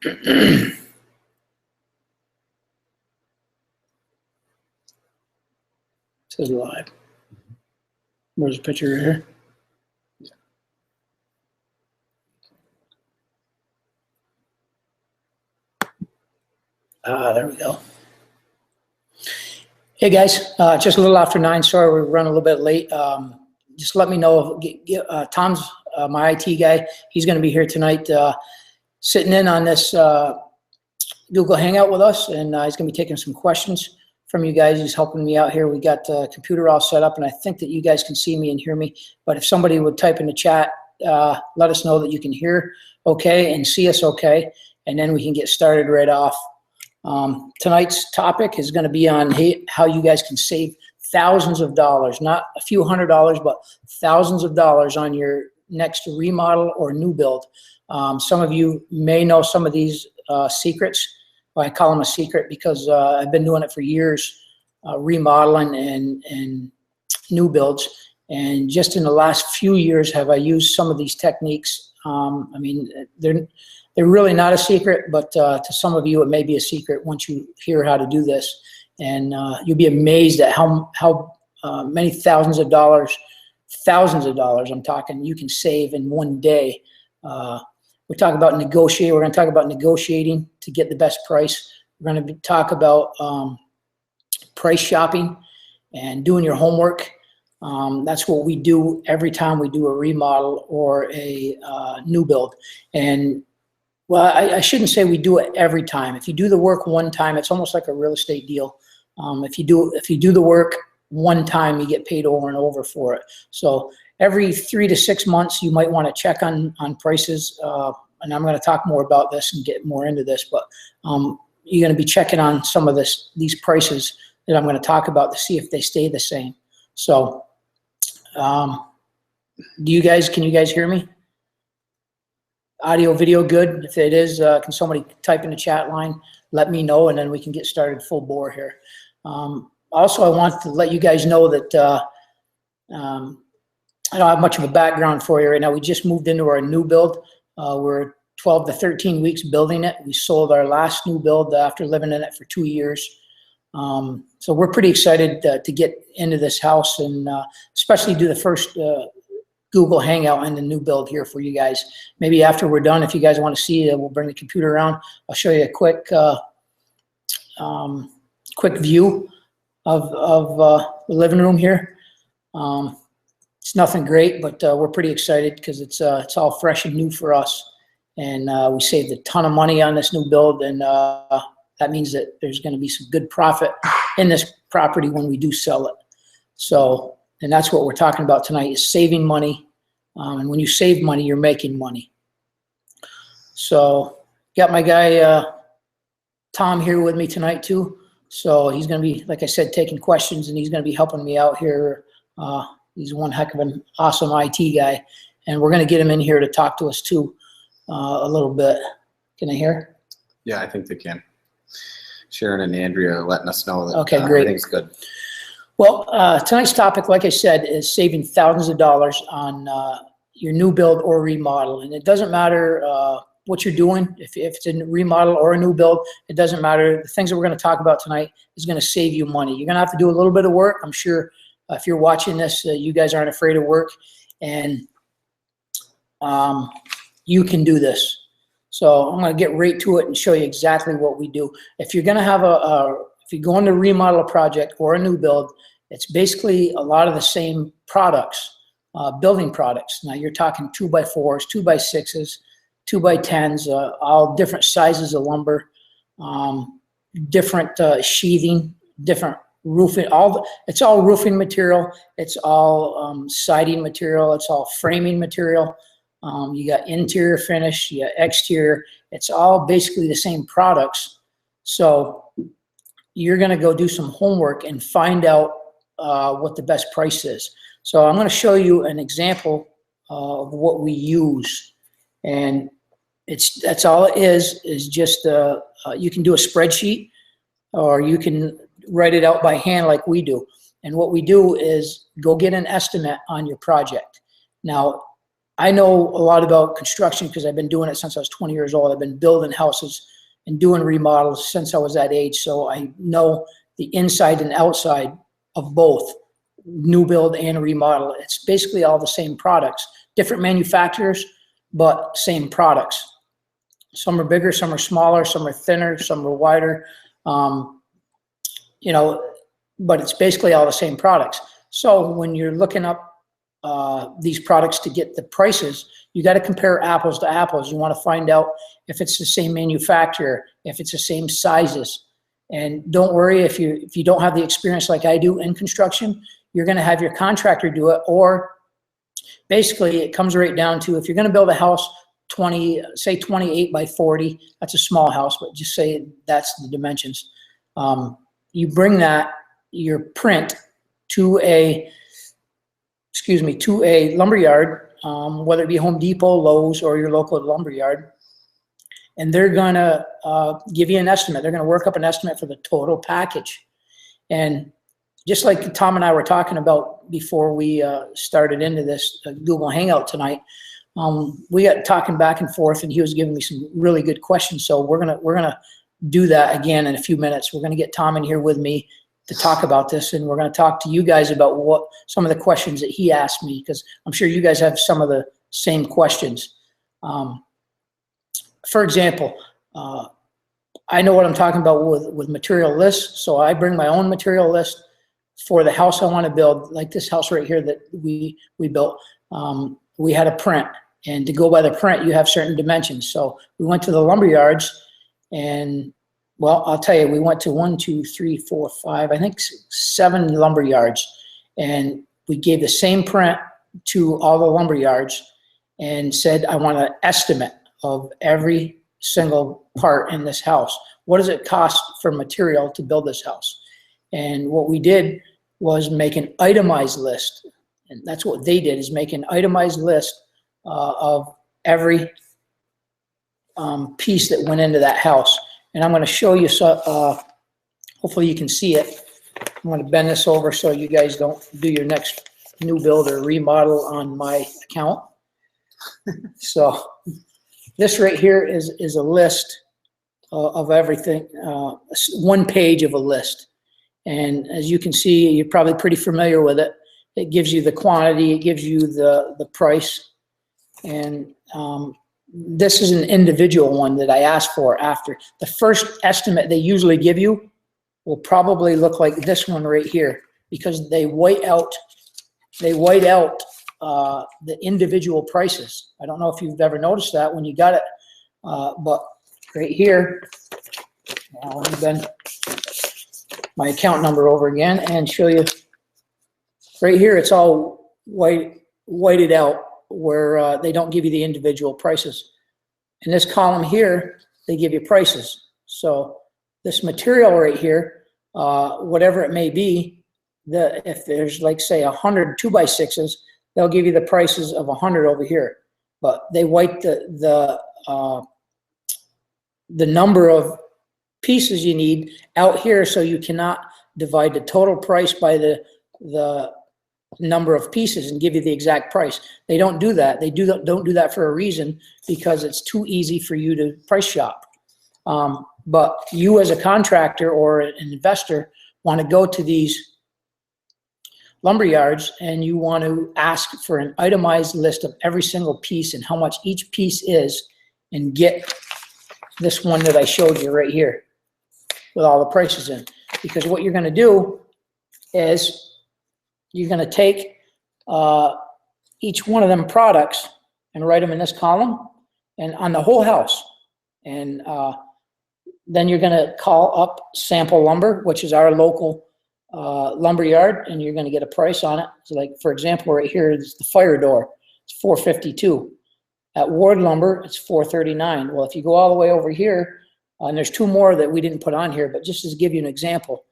It says live. Where's the picture here? There we go. Hey guys, just a little after 9. Sorry, we're running a little bit late. Just let me know. Tom's my IT guy. He's going to be here tonight, sitting in on this Google Hangout with us, and he's going to be taking some questions from you guys. He's helping me out here. We got the computer all set up, and I think that you guys can see me and hear me. But if somebody would type in the chat, let us know that you can hear okay and see us okay, and then we can get started right off. Tonight's topic is going to be on how you guys can save thousands of dollars, not a few $100s, but thousands of dollars on your next remodel or new build. Some of you may know some of these secrets. Well, I call them a secret because I've been doing it for years, remodeling and new builds. And just in the last few years have I used some of these techniques. I mean, they're really not a secret, but to some of you it may be a secret once you hear how to do this. And you'll be amazed at how many thousands of dollars I'm talking, you can save in one day. We're talking about negotiate. We're going to talk about negotiating to get the best price. We're going to talk about price shopping and doing your homework. That's what we do every time we do a remodel or a new build. And well, I shouldn't say we do it every time. If you do the work one time, it's almost like a real estate deal. If you do the work one time, you get paid over and over for it. So every 3 to 6 months, you might want to check on prices. And I'm going to talk more about this and get more into this. But you're going to be checking on some of these prices that I'm going to talk about to see if they stay the same. So, can you guys hear me? Audio, video good? If it is, can somebody type in the chat line, let me know, and then we can get started full bore here. Also, I want to let you guys know that I don't have much of a background for you right now. We just moved into our new build. We're 12 to 13 weeks building it. We sold our last new build after living in it for 2 years. So we're pretty excited to get into this house and especially do the first Google Hangout and the new build here for you guys. Maybe after we're done, if you guys want to see it, we'll bring the computer around. I'll show you a quick view of the living room here. It's nothing great, but we're pretty excited because it's all fresh and new for us. And we saved a ton of money on this new build, and that means that there's going to be some good profit in this property when we do sell it. So, and that's what we're talking about tonight, is saving money. And when you save money, you're making money. So got my guy Tom here with me tonight too. So he's going to be, like I said, taking questions, and he's going to be helping me out here. He's one heck of an awesome IT guy, and we're going to get him in here to talk to us too a little bit. Can I hear? Yeah, I think they can. Sharon and Andrea are letting us know that okay, great. Everything's good. Well, tonight's topic, like I said, is saving thousands of dollars on your new build or remodel. And it doesn't matter what you're doing. If it's a remodel or a new build, it doesn't matter. The things that we're going to talk about tonight is going to save you money. You're going to have to do a little bit of work. I'm sure if you're watching this, you guys aren't afraid of work, and you can do this. So I'm going to get right to it and show you exactly what we do. If you're going to have if you're going to remodel a project or a new build, it's basically a lot of the same products, building products. Now you're talking 2x4s, 2x6s, 2x10s, all different sizes of lumber, different sheathing, different roofing. It's all roofing material. It's all siding material. It's all framing material. You got interior finish, you got exterior. It's all basically the same products. So you're going to go do some homework and find out what the best price is. So I'm going to show you an example of what we use, and that's all it is just you can do a spreadsheet, or you can write it out by hand like we do. And what we do is go get an estimate on your project. Now, I know a lot about construction because I've been doing it since I was 20 years old. I've been building houses and doing remodels since I was that age. So I know the inside and outside of both new build and remodel. It's basically all the same products, different manufacturers, but same products. Some are bigger, some are smaller, some are thinner, some are wider, you know, but it's basically all the same products. So when you're looking up these products to get the prices, you got to compare apples to apples. You want to find out if it's the same manufacturer, if it's the same sizes. And don't worry if you don't have the experience like I do in construction, you're going to have your contractor do it. Or basically it comes right down to, if you're going to build a house 28 by 40, that's a small house, but just say that's the dimensions. You bring your print to a lumberyard, whether it be Home Depot, Lowe's, or your local lumberyard, and they're gonna give you an estimate. They're gonna work up an estimate for the total package. And just like Tom and I were talking about before we started into this Google Hangout tonight, we got talking back and forth, and he was giving me some really good questions. So we're gonna do that again in a few minutes. We're gonna get Tom in here with me to talk about this, and we're going to talk to you guys about what some of the questions that he asked me, because I'm sure you guys have some of the same questions. For example, I know what I'm talking about with material lists, so I bring my own material list for the house I want to build, like this house right here that we built. We had a print, and to go by the print, you have certain dimensions. So we went to the lumber yards, and well, I'll tell you, we went to 1, 2, 3, 4, 5, I think 7 lumber yards, and we gave the same print to all the lumber yards and said, I want an estimate of every single part in this house. What does it cost for material to build this house? And what we did was make an itemized list, and that's what they did, is make an itemized list of every piece that went into that house. And I'm going to show you, so hopefully you can see it. I'm going to bend this over so you guys don't do your next new build or remodel on my account. So this right here is a list of everything, one page of a list. And as you can see, you're probably pretty familiar with it. It gives you the quantity, it gives you the price. And this is an individual one that I asked for after. The first estimate they usually give you will probably look like this one right here, because they white out the individual prices. I don't know if you've ever noticed that when you got it, but right here, now let me bend my account number over again and show you. Right here, it's all whited out, where they don't give you the individual prices. In this column here, they give you prices. So this material right here, whatever it may be, if there's, like, say 100 2x6s, they'll give you the prices of 100 over here. But they white the number of pieces you need out here, so you cannot divide the total price by the number of pieces and give you the exact price. They don't do that. They don't do that for a reason, because it's too easy for you to price shop. But you as a contractor or an investor want to go to these lumber yards, and you want to ask for an itemized list of every single piece and how much each piece is, and get this one that I showed you right here with all the prices in. Because what you're going to do is you're going to take each one of them products and write them in this column and on the whole house. And then you're going to call up Sample Lumber, which is our local lumber yard, and you're going to get a price on it. So, like, for example, right here is the fire door. It's $452. At Ward Lumber, it's $439. Well, if you go all the way over here, and there's 2 more that we didn't put on here, but just to give you an example,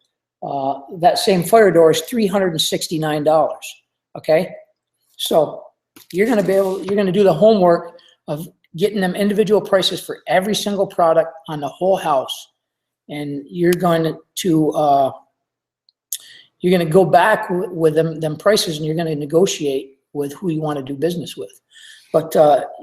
that same fire door is $369. Okay, so you're going to do the homework of getting them individual prices for every single product on the whole house, and you're going to go back with them prices, and you're going to negotiate with who you want to do business with. But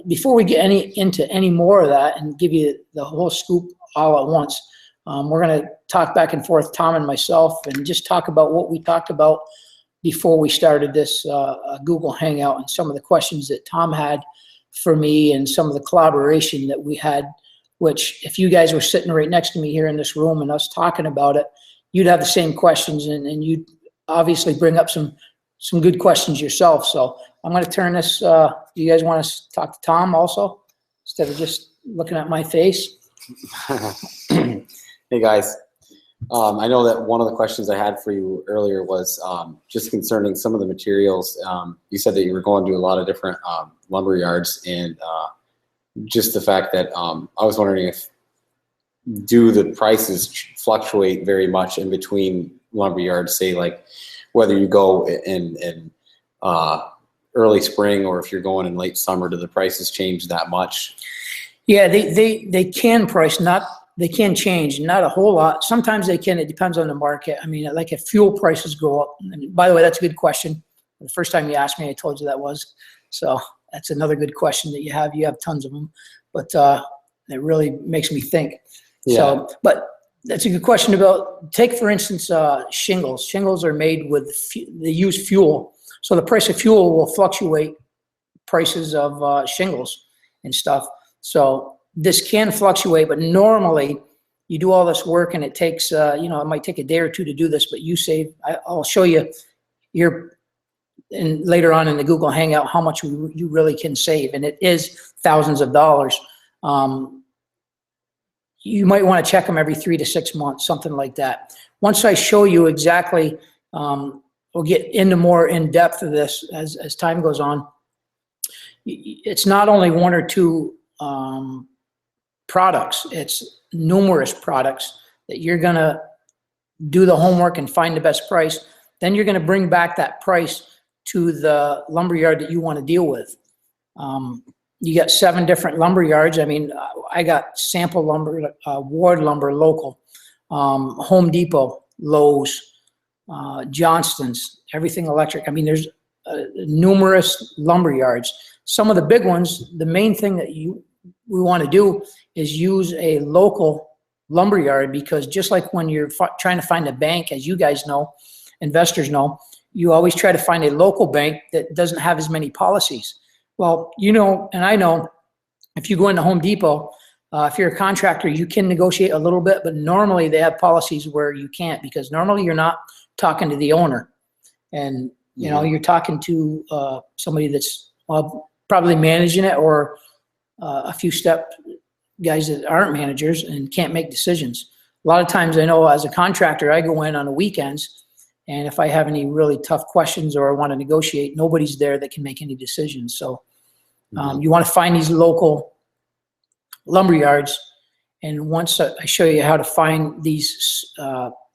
before we get into any more of that and give you the whole scoop all at once, we're going to talk back and forth, Tom and myself, and just talk about what we talked about before we started this Google Hangout, and some of the questions that Tom had for me, and some of the collaboration that we had, which if you guys were sitting right next to me here in this room and us talking about it, you'd have the same questions, and you'd obviously bring up some good questions yourself. So I'm going to turn this, do you guys want to talk to Tom also, instead of just looking at my face? Hey guys, I know that one of the questions I had for you earlier was just concerning some of the materials. You said that you were going to a lot of different lumber yards, and just the fact that I was wondering if, do the prices fluctuate very much in between lumber yards, say like whether you go in early spring or if you're going in late summer, do the prices change that much? Yeah, they can price, they can change, not a whole lot. Sometimes they can, it depends on the market. I mean, like if fuel prices go up, and by the way, that's a good question. The first time you asked me, I told you that was. So that's another good question that you have. You have tons of them, but it really makes me think. Yeah. So, but that's a good question about, take for instance, shingles. Shingles are made with, they use fuel. So the price of fuel will fluctuate prices of shingles and stuff. So this can fluctuate, but normally you do all this work and it takes, you know, it might take a day or two to do this, but you save, I'll show you later on in the Google Hangout how much you really can save. And it is thousands of dollars. You might want to check them every 3 to 6 months, something like that. Once I show you exactly, we'll get into more in depth of this as time goes on. It's not only one or two products, it's numerous products that you're going to do the homework and find the best price. Then you're going to bring back that price to the lumber yard that you want to deal with. You got 7 different lumber yards. I mean, I got Sample Lumber, Ward Lumber, local, Home Depot, Lowe's, Johnston's, Everything Electric. I mean, there's numerous lumber yards. Some of the big ones, the main thing that we want to do is use a local lumber yard, because just like when you're trying to find a bank, as you guys know, investors know, you always try to find a local bank that doesn't have as many policies. Well, you know, and I know, if you go into Home Depot, if you're a contractor, you can negotiate a little bit, but normally they have policies where you can't, because normally you're not talking to the owner. And, you know, you're talking to somebody that's probably managing it, or a few step guys that aren't managers and can't make decisions. A lot of times I know as a contractor, I go in on the weekends, and if I have any really tough questions or I want to negotiate, nobody's there that can make any decisions. So you want to find these local lumber yards. And once I show you how to find these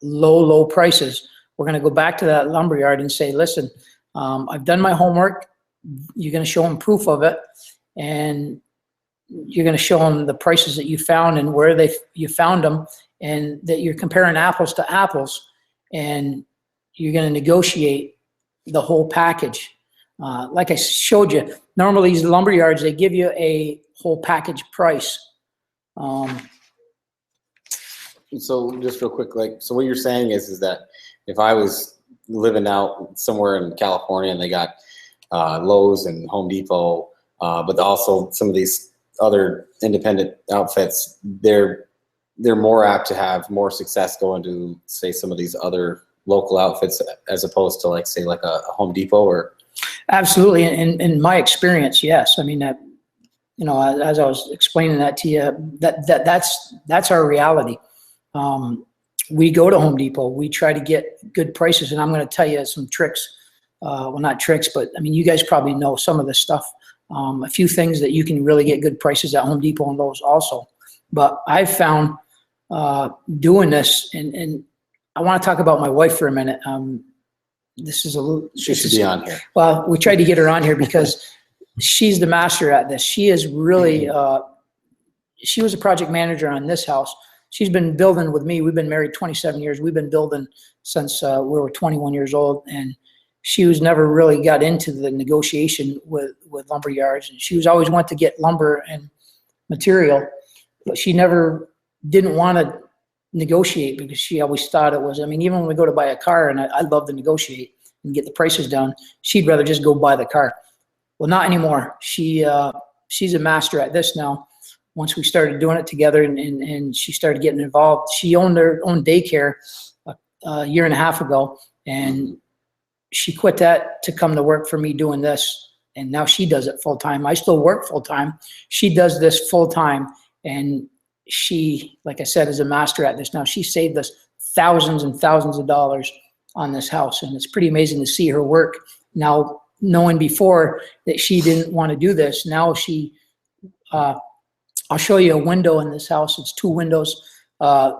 low prices, we're going to go back to that lumber yard and say, listen, I've done my homework. You're going to show them proof of it. And you're going to show them the prices that you found and where you found them, and that you're comparing apples to apples. And you're going to negotiate the whole package. Like I showed you, normally these lumber yards, they give you a whole package price. So just real quick, like, so what you're saying is that if I was living out somewhere in California and they got Lowe's and Home Depot, but also some of these other independent outfits, they're more apt to have more success going to, say, some of these other local outfits as opposed to, like, say, like a Home Depot? Or absolutely, in my experience, yes. I mean, that, you know, as I was explaining that to you, that's our reality. We go to Home Depot, we try to get good prices, and I'm going to tell you some tricks. Well, not tricks, but I mean, you guys probably know some of this stuff. A few things that you can really get good prices at Home Depot and Lowe's also. But I've found doing this, and I want to talk about my wife for a minute. This is a little. She should be on here. Well, we tried to get her on here because she's the master at this. She is really. She was a project manager on this house. She's been building with me. We've been married 27 years. We've been building since we were 21 years old, and she was never really got into the negotiation with lumber yards, and she was always want to get lumber and material, but she never didn't want to negotiate because she always thought it was, I mean, even when we go to buy a car, and I love to negotiate and get the prices down, she'd rather just go buy the car. Well, not anymore. She's a master at this now. Once we started doing it together and she started getting involved, she owned her own daycare a year and a half ago, and she quit that to come to work for me doing this. And now she does it full time. I still work full time. She does this full time. And she, like I said, is a master at this now. She saved us thousands and thousands of dollars on this house. And it's pretty amazing to see her work now, knowing before that she didn't want to do this. Now she, I'll show you a window in this house. It's 2 windows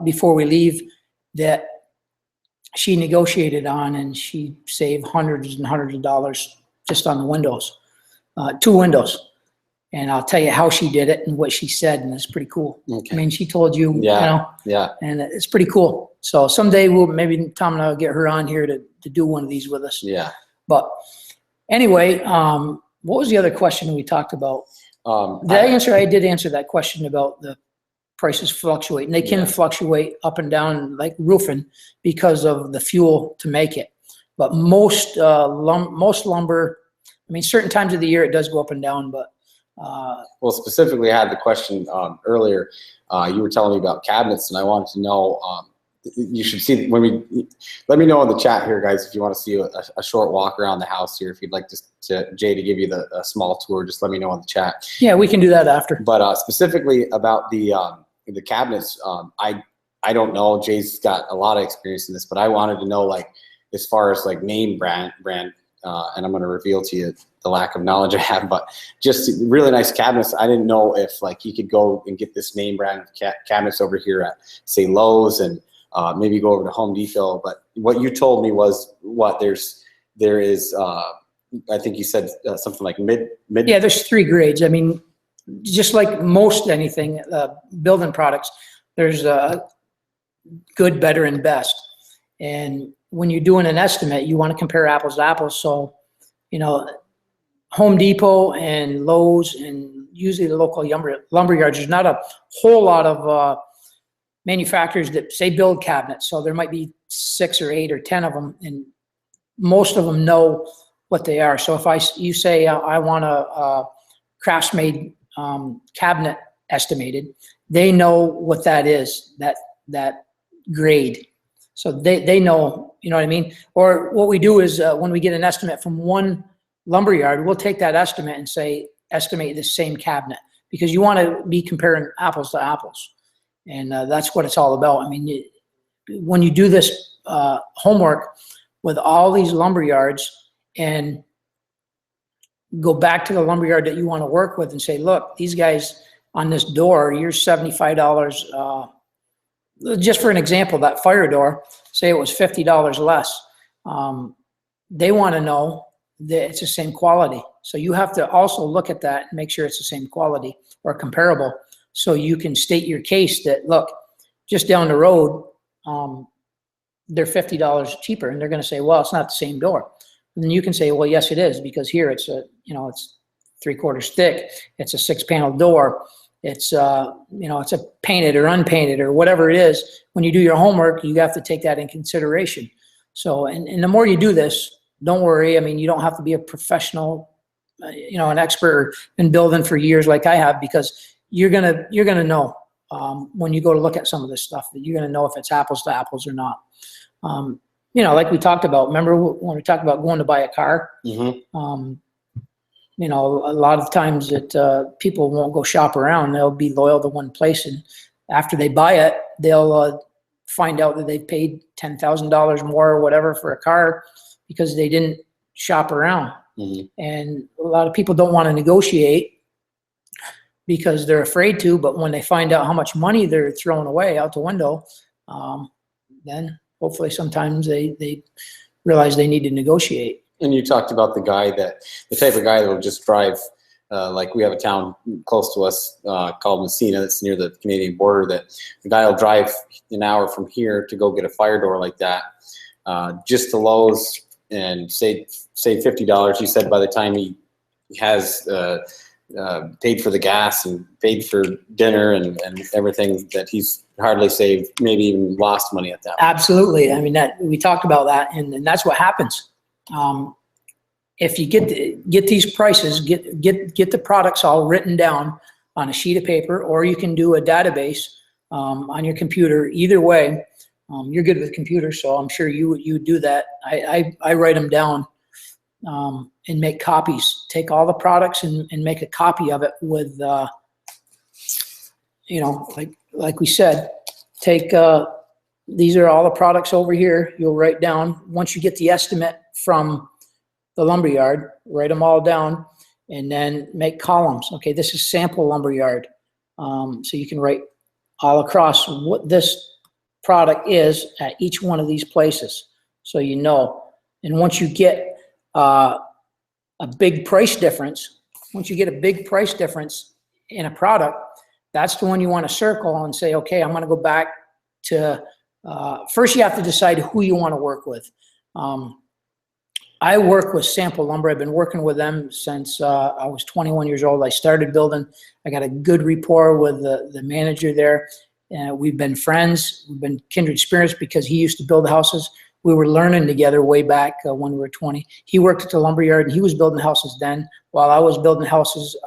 before we leave that she negotiated on, and she saved hundreds and hundreds of dollars just on the windows, 2 windows. And I'll tell you how she did it and what she said, and it's pretty cool. Okay. I mean, she told you, Yeah. and it's pretty cool. So someday maybe Tom and I'll get her on here to do one of these with us. Yeah. But anyway, what was the other question we talked about? I did answer that question about the prices fluctuate, and they can fluctuate up and down like roofing because of the fuel to make it. But most lumber, I mean, certain times of the year it does go up and down, but well, specifically, I had the question earlier. You were telling me about cabinets, and I wanted to know. You should see when we. Let me know in the chat here, guys, if you want to see a short walk around the house here. If you'd like Jay to give you a small tour, just let me know in the chat. Yeah, we can do that after. But specifically about the cabinets, I don't know. Jay's got a lot of experience in this, but I wanted to know, like, as far as like name brand, and I'm going to reveal to you the lack of knowledge I have, but just really nice cabinets. I didn't know if like you could go and get this name brand cabinets over here at, say, Lowe's, and maybe go over to Home Depot. But what you told me was there is I think you said something like mid. Yeah, there's 3 grades. I mean, just like most anything, building products, there's good, better, and best. And when you're doing an estimate, you want to compare apples to apples. So, you know, Home Depot and Lowe's and usually the local lumber yards, there's not a whole lot of manufacturers that say build cabinets. So there might be 6 or 8 or 10 of them, and most of them know what they are. So if you say I want a crafts-made cabinet estimated, they know what that is, that grade. So they know, you know what I mean? Or what we do is when we get an estimate from one lumber yard, we'll take that estimate and say, estimate the same cabinet, because you want to be comparing apples to apples. And that's what it's all about. I mean, when you do this homework with all these lumber yards and go back to the lumber yard that you want to work with and say, look, these guys on this door, you're $75. Just for an example, that fire door, say it was $50 less. They want to know that it's the same quality. So you have to also look at that and make sure it's the same quality or comparable, so you can state your case that, look, just down the road, they're $50 cheaper, and they're going to say, well, it's not the same door. And then you can say, well, yes, it is, because here it's it's 3/4 thick. It's a 6-panel door. It's it's a painted or unpainted or whatever it is. When you do your homework, you have to take that in consideration. So, and the more you do this, don't worry. I mean, you don't have to be a professional, an expert or been building for years like I have, because you're gonna know when you go to look at some of this stuff, that you're gonna know if it's apples to apples or not. Like we talked about. Remember when we talked about going to buy a car? Mm-hmm. A lot of times that people won't go shop around. They'll be loyal to one place, and after they buy it, they'll find out that they've paid $10,000 more or whatever for a car because they didn't shop around. Mm-hmm. And a lot of people don't want to negotiate because they're afraid to, but when they find out how much money they're throwing away out the window, then hopefully sometimes they realize they need to negotiate. And you talked about the type of guy that will just drive, like we have a town close to us called Messina that's near the Canadian border, that the guy will drive an hour from here to go get a fire door like that, just to Lowe's, and say $50, you said by the time he has paid for the gas and paid for dinner and everything, that he's hardly saved, maybe even lost money at that point. Absolutely. I mean, that we talked about that, and that's what happens. If you get these prices, get the products all written down on a sheet of paper, or you can do a database on your computer. Either way, you're good with computers, so I'm sure you do that. I write them down and make copies. Take all the products and make a copy of it with, you know, like we said, take these are all the products over here. You'll write down, once you get the estimate from the lumberyard, write them all down, and then make columns. Okay, this is sample lumberyard. So you can write all across what this product is at each one of these places, so you know. And once you get a big price difference, in a product, that's the one you want to circle and say, okay, I'm going to go back to, first you have to decide who you want to work with. I work with Sample Lumber. I've been working with them since I was 21 years old. I started building. I got a good rapport with the manager there. We've been friends. We've been kindred spirits because he used to build houses. We were learning together way back when we were 20. He worked at the lumberyard, and he was building houses then, while I was building houses,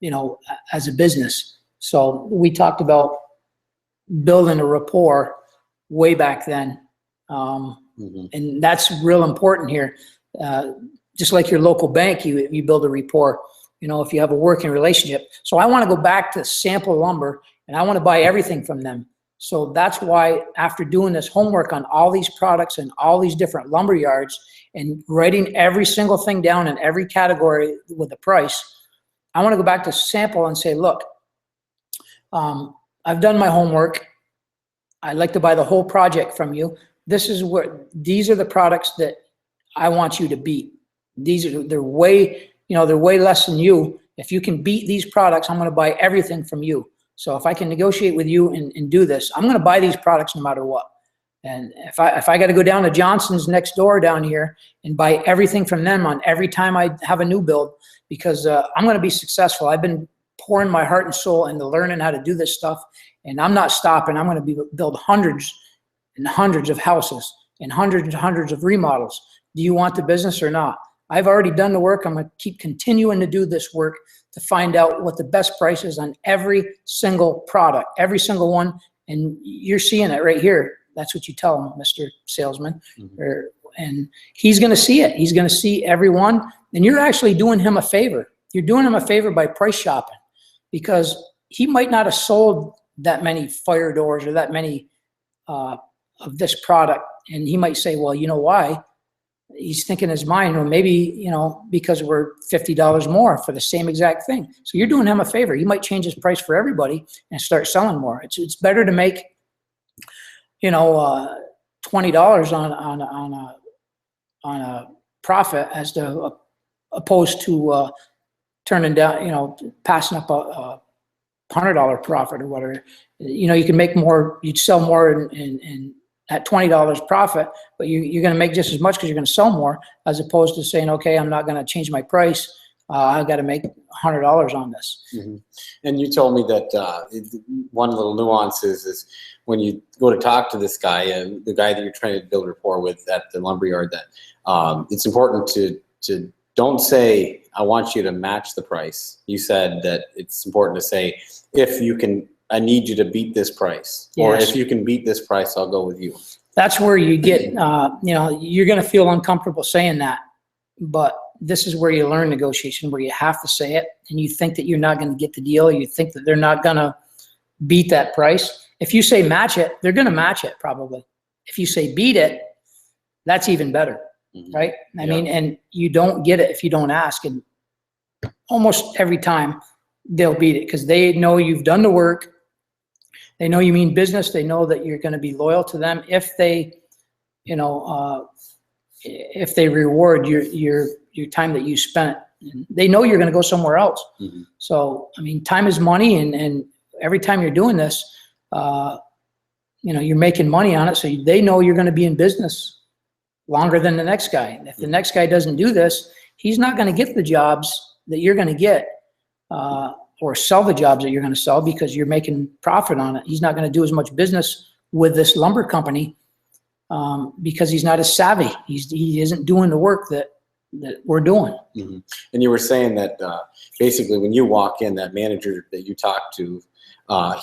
you know, as a business. So we talked about building a rapport way back then. And that's real important here. Just like your local bank, you build a rapport, you know, if you have a working relationship. So I want to go back to Sample Lumber, and I want to buy everything from them. So that's why, after doing this homework on all these products and all these different lumber yards and writing every single thing down in every category with a price, I want to go back to Sample and say, look, I've done my homework. I'd like to buy the whole project from you. These are the products that I want you to beat. They're way less than you. If you can beat these products, I'm going to buy everything from you. So if I can negotiate with you and do this, I'm going to buy these products no matter what. And if I got to go down to Johnson's next door down here and buy everything from them on every time I have a new build, because I'm going to be successful. I've been pouring my heart and soul into learning how to do this stuff, and I'm not stopping. I'm going to build hundreds and hundreds of houses and hundreds of remodels. Do you want the business or not? I've already done the work. I'm going to keep continuing to do this work to find out what the best price is on every single product, every single one. And you're seeing it right here. That's what you tell him, Mr. Salesman. And he's going to see it. He's going to see every one. And you're actually doing him a favor. You're doing him a favor by price shopping, because he might not have sold that many fire doors or that many of this product. And he might say, well, you know why? He's thinking in his mind, or maybe, you know, because we're $50 more for the same exact thing. So you're doing him a favor. He might change his price for everybody and start selling more. It's better to make, you know, $20 on a profit as to opposed to turning down, you know, passing up a $100 profit or whatever. You know, you can make more. You'd sell more in at $20 profit, but you're going to make just as much because you're going to sell more, as opposed to saying, okay, I'm not going to change my price. I've got to make $100 on this. And you told me that one little nuance is when you go to talk to this guy, the guy that you're trying to build rapport with at the lumberyard, that it's important to don't say, I want you to match the price. You said that it's important to say, if you can, I need you to beat this price. Yes. Or if you can beat this price, I'll go with you. That's where you get, you know, you're going to feel uncomfortable saying that, but this is where you learn negotiation, where you have to say it, and you think that you're not going to get the deal. You think that they're not going to beat that price. If you say match it, they're going to match it probably. If you say beat it, that's even better, right? I mean, and you don't get it if you don't ask, and almost every time they'll beat it because they know you've done the work. They know you mean business. They know that you're going to be loyal to them if they, you know, if they reward your time that you spent. They know you're going to go somewhere else. So, I mean, time is money, and every time you're doing this, you know, you're making money on it. So they know you're going to be in business longer than the next guy. And if the next guy doesn't do this, he's not going to get the jobs that you're going to get, or sell the jobs that you're going to sell because you're making profit on it. He's not going to do as much business with this lumber company because he's not as savvy. He isn't doing the work that we're doing. Mm-hmm. And you were saying that basically when you walk in, that manager that you talk to,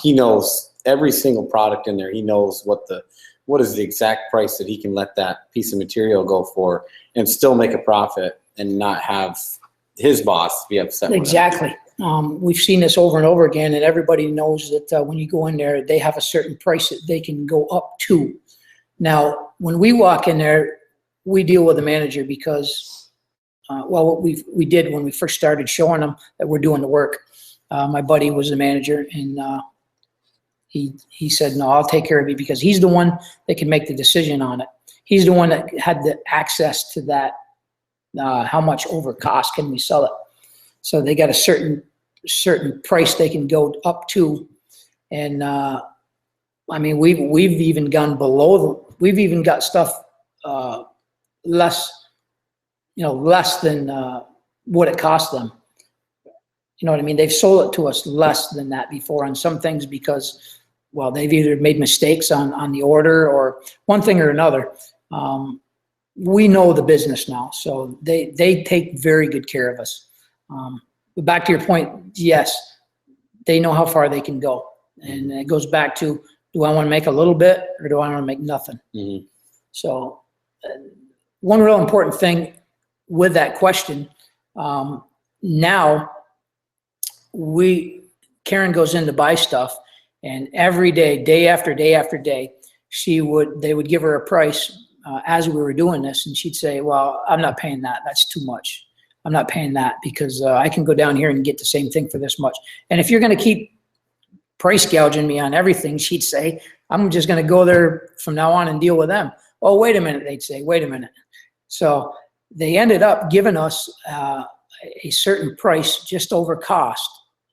he knows every single product in there. He knows what is the exact price that he can let that piece of material go for and still make a profit and not have his boss be upset. Exactly. We've seen this over and over again, and everybody knows that when you go in there, they have a certain price that they can go up to. Now, when we walk in there, we deal with the manager because, what we did when we first started showing them that we're doing the work. My buddy was the manager, and he said, no, I'll take care of you because he's the one that can make the decision on it. He's the one that had the access to that, how much over cost can we sell it. So they got a certain price they can go up to. And I mean, we've even gone below we've even got stuff less than what it cost them. You know what I mean? They've sold it to us less than that before on some things because, well, they've either made mistakes on the order or one thing or another. We know the business now, so they take very good care of us. But back to your point, yes, they know how far they can go. And it goes back to, do I want to make a little bit or do I want to make nothing? Mm-hmm. So one real important thing with that question, now Karen goes in to buy stuff, and every day, day after day after day, they would give her a price as we were doing this, and she'd say, well, I'm not paying that. That's too much. I'm not paying that because I can go down here and get the same thing for this much. And if you're going to keep price gouging me on everything, she'd say, I'm just going to go there from now on and deal with them. Oh, wait a minute, they'd say, wait a minute. So they ended up giving us a certain price just over cost,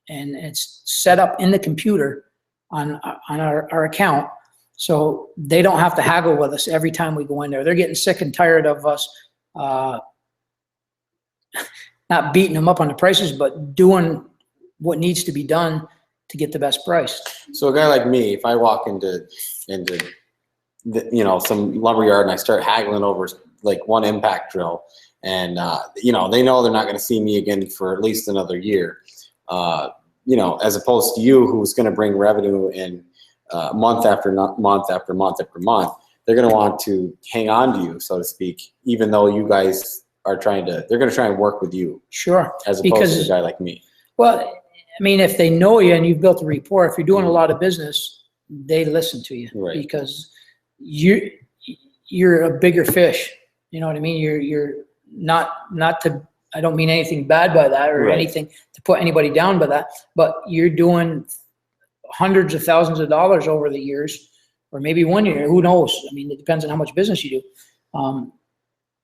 and it's set up in the computer on our account. So they don't have to haggle with us every time we go in there. They're getting sick and tired of us not beating them up on the prices, but doing what needs to be done to get the best price. So a guy like me, if I walk into some lumberyard and I start haggling over like one impact drill, and they know they're not going to see me again for at least another year, as opposed to you, who's going to bring revenue in month after month after month after month, they're going to want to hang on to you, so to speak, even though you guys are they're going to try and work with you. Sure. As opposed to a guy like me. Well, I mean, if they know you and you've built a rapport, if you're doing a lot of business, they listen to you. Right. Because you're a bigger fish. You know what I mean? You're not to, I don't mean anything bad by that or anything to put anybody down by that, but you're doing hundreds of thousands of dollars over the years, or maybe 1 year, who knows? I mean, it depends on how much business you do.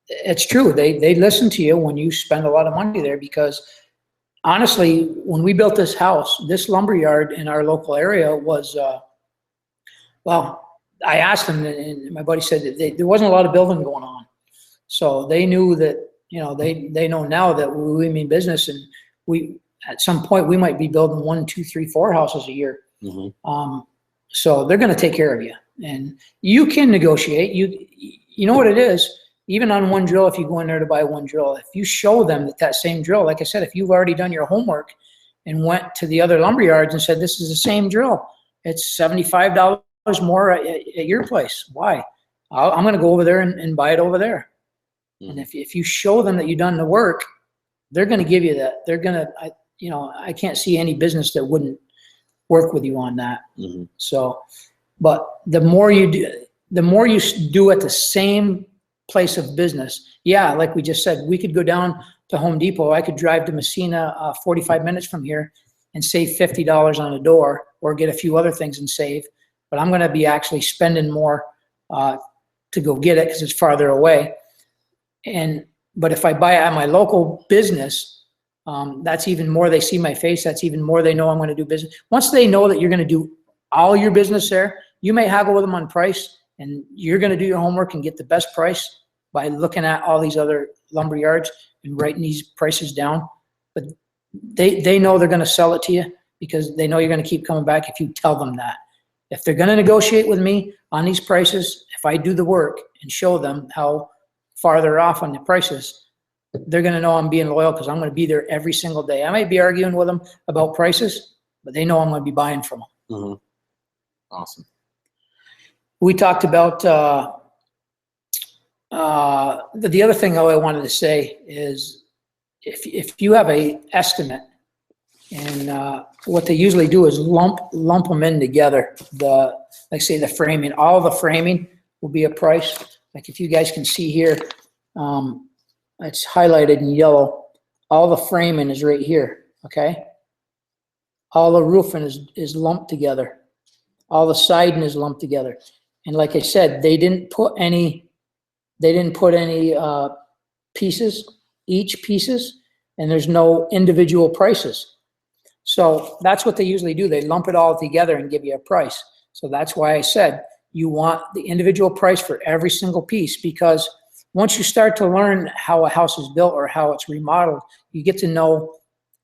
It's true. They listen to you when you spend a lot of money there, because honestly, when we built this house, this lumberyard in our local area was, I asked them, and my buddy said that there wasn't a lot of building going on. So they knew that, they know now that we mean business, and at some point we might be building 1, 2, 3, 4 houses a year. Mm-hmm. So they're going to take care of you, and you can negotiate. You know what it is? Even on one drill, if you go in there to buy one drill, if you show them that same drill, like I said, if you've already done your homework and went to the other lumberyards and said, this is the same drill, it's $75 more at your place. Why? I'm going to go over there and buy it over there. Mm-hmm. And if you show them that you've done the work, they're going to give you that. They're going to, I can't see any business that wouldn't work with you on that. Mm-hmm. So, but the more you do at the same place of business, like we just said, we could go down to Home Depot. I could drive to Messina 45 minutes from here and save $50 on a door, or get a few other things and save. But I'm going to be actually spending more to go get it because it's farther away. But if I buy it at my local business, that's even more. They see my face. That's even more. They know I'm going to do business. Once they know that you're going to do all your business there, you may haggle with them on price, and you're going to do your homework and get the best price. by looking at all these other lumber yards and writing these prices down. But they know they're going to sell it to you because they know you're going to keep coming back if you tell them that. If they're going to negotiate with me on these prices, if I do the work and show them how far they're off on the prices, they're going to know I'm being loyal because I'm going to be there every single day. I might be arguing with them about prices, but they know I'm going to be buying from them. Mm-hmm. Awesome. We talked about the other thing I wanted to say is if you have a estimate, and what they usually do is lump them in together. Like say the framing, all the framing will be a price. Like if you guys can see here, it's highlighted in yellow. All the framing is right here, okay? All the roofing is lumped together. All the siding is lumped together. And like I said, they didn't put any pieces, each pieces, and there's no individual prices. So that's what they usually do. They lump it all together and give you a price. So that's why I said you want the individual price for every single piece, because once you start to learn how a house is built or how it's remodeled, you get to know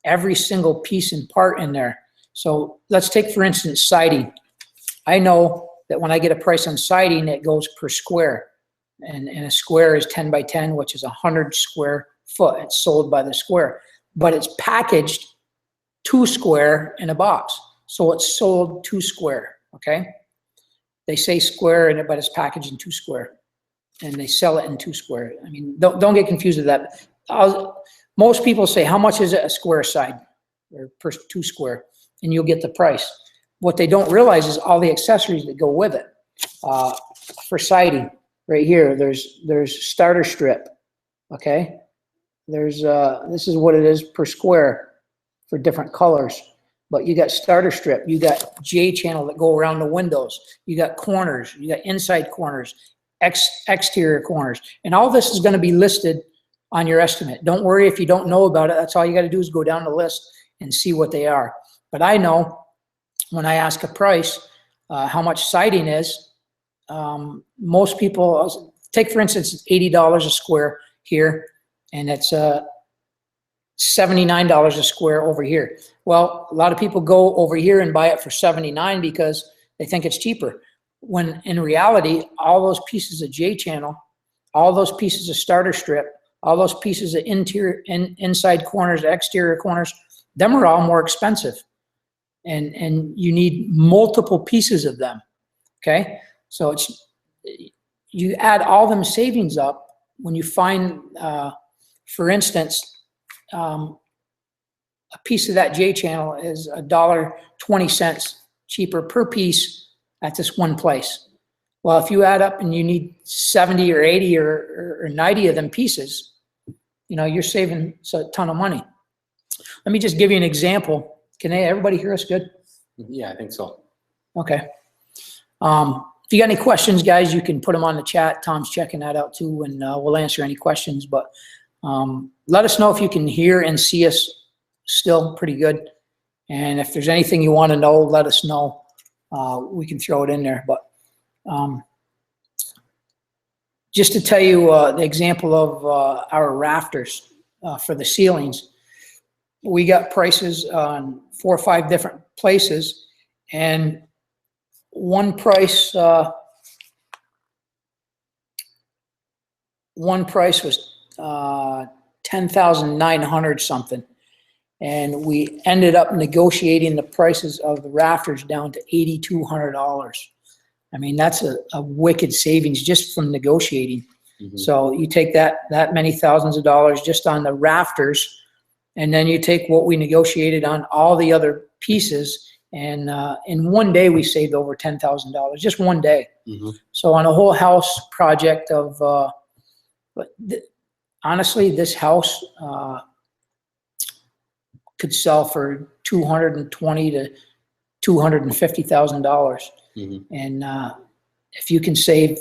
every single piece and part in there. So let's take, for instance, siding. I know that when I get a price on siding, it goes per square. And a square is 10 by 10, which is 100 square foot. It's sold by the square. But it's packaged 2 square in a box. So it's sold 2 square, okay? They say square in it, but it's packaged in 2 square. And they sell it in 2 square. I mean, don't get confused with that. Most people say, how much is it a square side or per 2 square? And you'll get the price. What they don't realize is all the accessories that go with it. For siding, right here, there's starter strip, okay? There's this is what it is per square for different colors. But you got starter strip, you got J channel that go around the windows, you got corners, you got inside corners, exterior corners, and all this is going to be listed on your estimate. Don't worry if you don't know about it. That's all you got to do is go down the list and see what they are. But I know when I ask a price, how much siding is, most people take, for instance, it's $80 a square here, and it's $79 a square over here. Well, a lot of people go over here and buy it for $79 because they think it's cheaper. When in reality, all those pieces of J channel, all those pieces of starter strip, all those pieces of interior and inside corners, exterior corners, them are all more expensive. And you need multiple pieces of them, okay? So you add all them savings up when you find, for instance, a piece of that J channel is $1.20 cheaper per piece at this one place. Well, if you add up and you need 70 or 80 or 90 of them pieces, you know, you're saving a ton of money. Let me just give you an example. Can everybody hear us good? Yeah, I think so. Okay. If you got any questions, guys, you can put them on the chat. Tom's checking that out too, and we'll answer any questions. But let us know if you can hear and see us still pretty good. And if there's anything you want to know, let us know. We can throw it in there. But just to tell you the example of our rafters for the ceilings, we got prices on 4 or 5 different places, and one price was $10,900 something, and we ended up negotiating the prices of the rafters down to $8,200. I mean, that's a wicked savings just from negotiating. Mm-hmm. So you take that many thousands of dollars just on the rafters, and then you take what we negotiated on all the other pieces, and in one day we saved over $10,000, just one day. Mm-hmm. So on a whole house project of, honestly, this house could sell for $220,000 to $250,000. Mm-hmm. And if you can save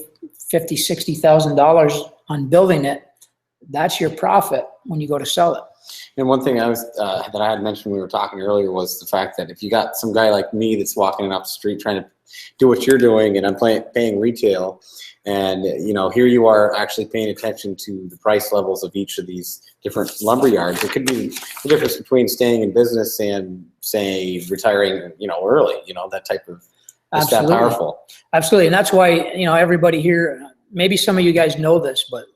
$50,000, $60,000 on building it, that's your profit when you go to sell it. And one thing that I had mentioned when we were talking earlier was the fact that if you got some guy like me that's walking off the street trying to do what you're doing, and I'm paying retail. And, you know, here you are actually paying attention to the price levels of each of these different lumber yards. It could be the difference between staying in business and, say, retiring, you know, early, you know, that type of, it's that powerful. Absolutely. And that's why, you know, everybody here, maybe some of you guys know this, but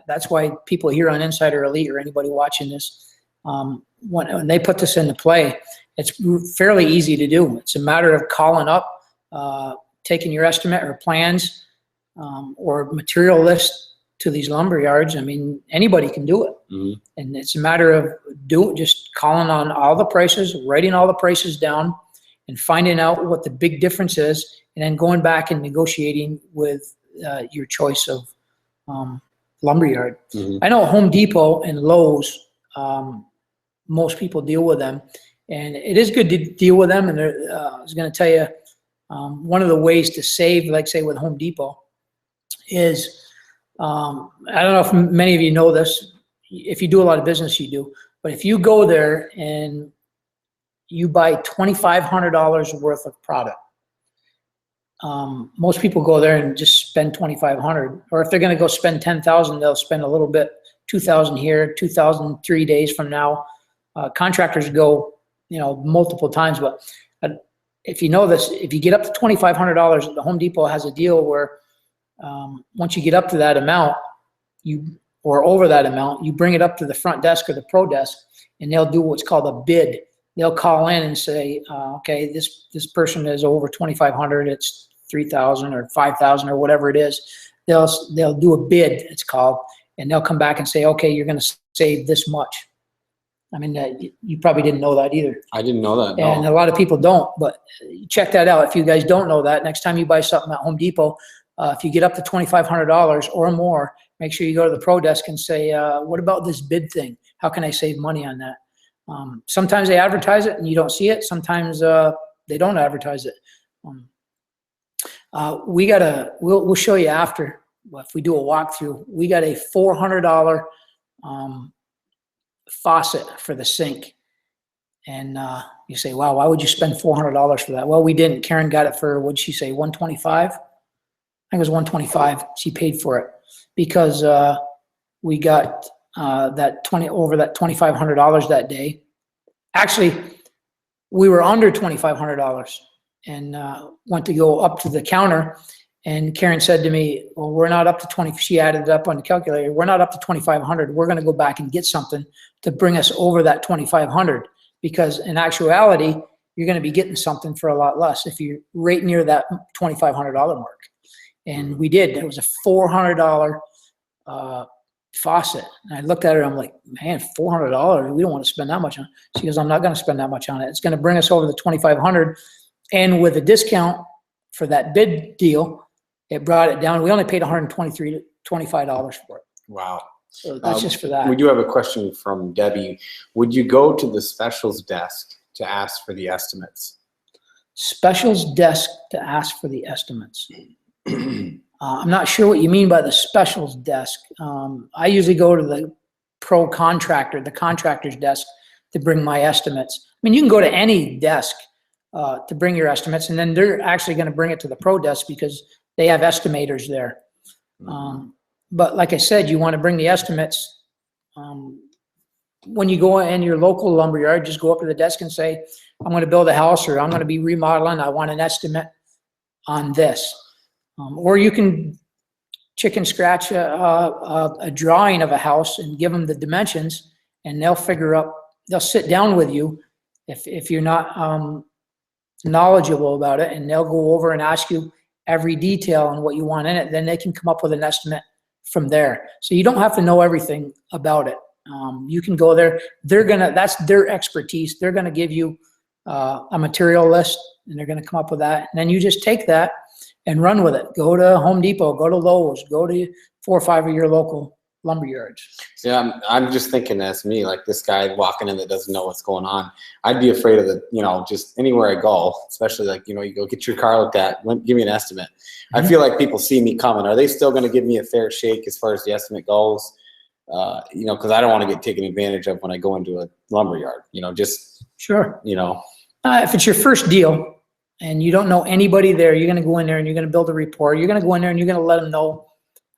that's why people here on Insider Elite or anybody watching this, when they put this into play, it's fairly easy to do. It's a matter of calling up, taking your estimate or plans, or material list to these lumber yards. I mean, anybody can do it. Mm-hmm. And it's a matter of just calling on all the prices, writing all the prices down, and finding out what the big difference is, and then going back and negotiating with your choice of lumberyard. Mm-hmm. I know Home Depot and Lowe's, most people deal with them, and it is good to deal with them. And I was going to tell you, one of the ways to save, like say with Home Depot, is I don't know if many of you know this. If you do a lot of business, you do. But if you go there and you buy $2,500 worth of product, most people go there and just spend $2,500. Or if they're going to go spend $10,000, they'll spend a little bit, $2,000 here, $2,000 3 days from now. Contractors go, you know, multiple times. But if you know this, if you get up to $2,500, the Home Depot has a deal where once you get up to that amount, or over that amount, you bring it up to the front desk or the pro desk, and they'll do what's called a bid. They'll call in and say, okay, this person is over 2,500. It's 3,000 or 5,000 or whatever it is. They'll do a bid, it's called, and they'll come back and say, okay, you're going to save this much. I mean, you probably didn't know that either. I didn't know that. No. And a lot of people don't, but check that out. If you guys don't know that, next time you buy something at Home Depot, if you get up to $2,500 or more, make sure you go to the pro desk and say, what about this bid thing? How can I save money on that? Sometimes they advertise it and you don't see it. Sometimes they don't advertise it. We'll show you after, if we do a walkthrough. We got a $400 faucet for the sink. And you say, wow, why would you spend $400 for that? Well, we didn't. Karen got it for, what'd she say, $125? I think it was $125. She paid for it because we got over that $2,500 that day. Actually, we were under $2,500 and went to go up to the counter. And Karen said to me, well, we're not up to 20. She added it up on the calculator. We're not up to 2,500. We're going to go back and get something to bring us over that 2,500, because in actuality, you're going to be getting something for a lot less if you're right near that $2,500 mark. And we did. It was a $400 faucet. And I looked at her, I'm like, man, $400, we don't want to spend that much on it. She goes, I'm not going to spend that much on it. It's going to bring us over the 2,500. And with a discount for that bid deal, it brought it down. We only paid $125 for it. Wow. So that's just for that. We do have a question from Debbie. Would you go to the specials desk to ask for the estimates? Specials desk to ask for the estimates. I'm not sure what you mean by the specials desk. I usually go to the pro contractor, the contractor's desk, to bring my estimates. I mean, you can go to any desk to bring your estimates, and then they're actually going to bring it to the pro desk because they have estimators there. But like I said, you want to bring the estimates. When you go in your local lumberyard, just go up to the desk and say, I'm going to build a house, or I'm going to be remodeling. I want an estimate on this. Or you can chicken scratch a drawing of a house and give them the dimensions, and they'll sit down with you if you're not knowledgeable about it, and they'll go over and ask you every detail on what you want in it. Then they can come up with an estimate from there. So you don't have to know everything about it. You can go there. That's their expertise. They're gonna give you a material list, and they're gonna come up with that. And then you just take that and run with it. Go to Home Depot, go to Lowe's, go to 4 or 5 of your local lumber yards. Yeah, I'm just thinking as me, like this guy walking in that doesn't know what's going on. I'd be afraid of just anywhere I go, especially like, you go get your car looked at, give me an estimate. Mm-hmm. I feel like people see me coming. Are they still going to give me a fair shake as far as the estimate goes? Because I don't want to get taken advantage of when I go into a lumber yard, just. Sure. If it's your first deal, and you don't know anybody there, you're going to go in there and you're going to build a rapport. You're going to go in there and you're going to let them know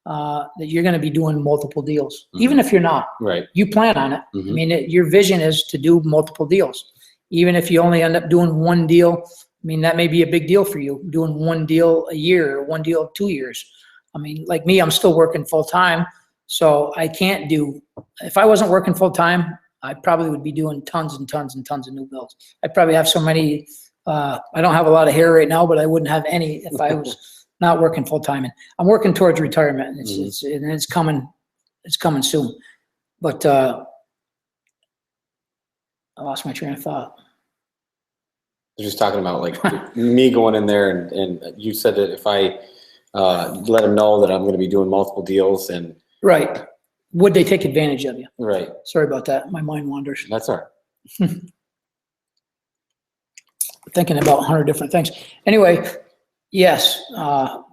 that you're going to be doing multiple deals, even if you're not. Right. You plan on it. I mean, your vision is to do multiple deals. Even if you only end up doing one deal, I mean, that may be a big deal for you, doing one deal a year or one deal 2 years. I mean, like me, I'm still working full time, so I can't do, if I wasn't working full time, I probably would be doing tons and tons and tons of new builds. I'd probably have so many, I don't have a lot of hair right now, but I wouldn't have any if I was not working full time. And I'm working towards retirement. It's coming soon. But I lost my train of thought. You're just talking about like me going in there, and you said that if I let them know that I'm going to be doing multiple deals, and right, would they take advantage of you? Right. Sorry about that. My mind wanders. That's all right. Thinking about 100 different things. Anyway, yes,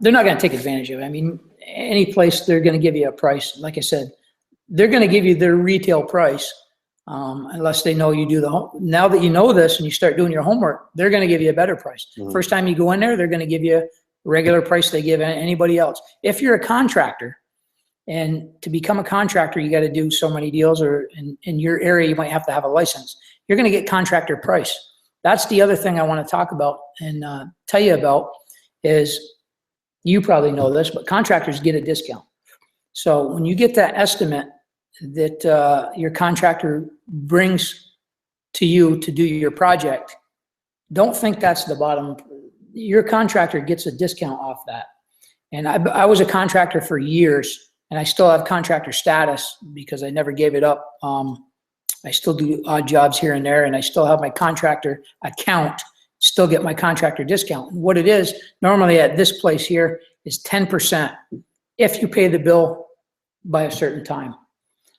they're not going to take advantage of it. I mean, any place they're going to give you a price. Like I said, they're going to give you their retail price. Unless they know you do the home. Now that you know this and you start doing your homework, they're going to give you a better price. First time you go in there, they're going to give you a regular price they give anybody else. If you're a contractor, and to become a contractor, you got to do so many deals, or in your area, you might have to have a license. You're going to get contractor price. That's the other thing I want to talk about and tell you about is, you probably know this, but contractors get a discount. So when you get that estimate that your contractor brings to you to do your project, don't think that's the bottom. Your contractor gets a discount off that. And I was a contractor for years, and I still have contractor status because I never gave it up. I still do odd jobs here and there, and I still have my contractor account, still get my contractor discount. And what it is, normally at this place here, is 10% if you pay the bill by a certain time.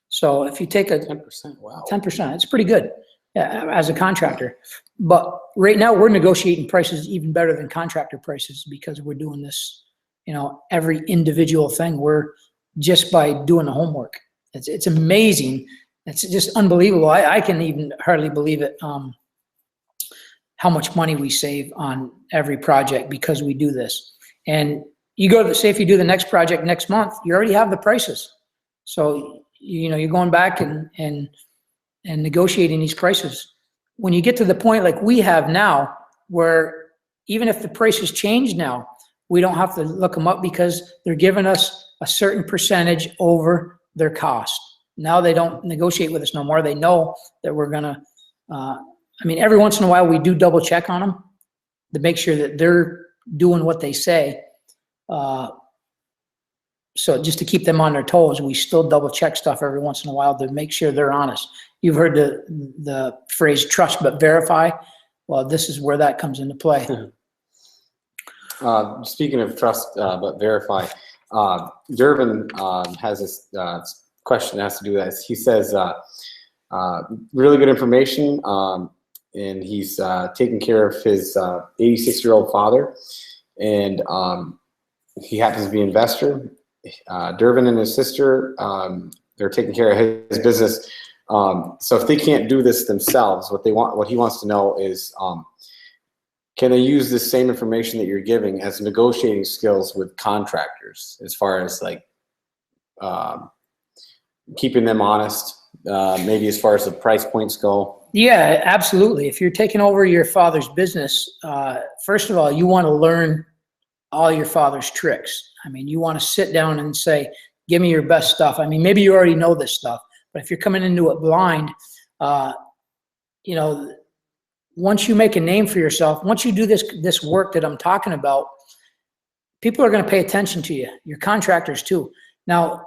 So if you take a 10%, wow. 10%, it's pretty good as a contractor. But right now we're negotiating prices even better than contractor prices because we're doing this, you know, every individual thing. We're just by doing the homework. It's amazing. It's just unbelievable. I can even hardly believe it, how much money we save on every project because we do this. And you go to say if you do the next project next month, you already have the prices. So you know, you're going back and negotiating these prices. When you get to the point like we have now, where even if the prices change now, we don't have to look them up because they're giving us a certain percentage over their cost. Now they don't negotiate with us no more. They know that we're gonna, I mean, every once in a while we do double check on them to make sure that they're doing what they say. So just to keep them on their toes, we still double check stuff every once in a while to make sure they're honest. You've heard the phrase trust but verify. Well, this is where that comes into play. Speaking of trust but verify, Durbin has this question that has to do with that. He says, really good information, and he's taking care of his 86-year-old father, and he happens to be an investor. Durbin and his sister, they're taking care of his business. So if they can't do this themselves, what he wants to know is, can they use this same information that you're giving as negotiating skills with contractors, as far as like keeping them honest, maybe as far as the price points go? Yeah, absolutely. If you're taking over your father's business, first of all, you want to learn all your father's tricks. I mean, you want to sit down and say, give me your best stuff. I mean, maybe you already know this stuff, but if you're coming into it blind, you know, once you make a name for yourself, once you do this work that I'm talking about, people are going to pay attention to you, your contractors too. Now,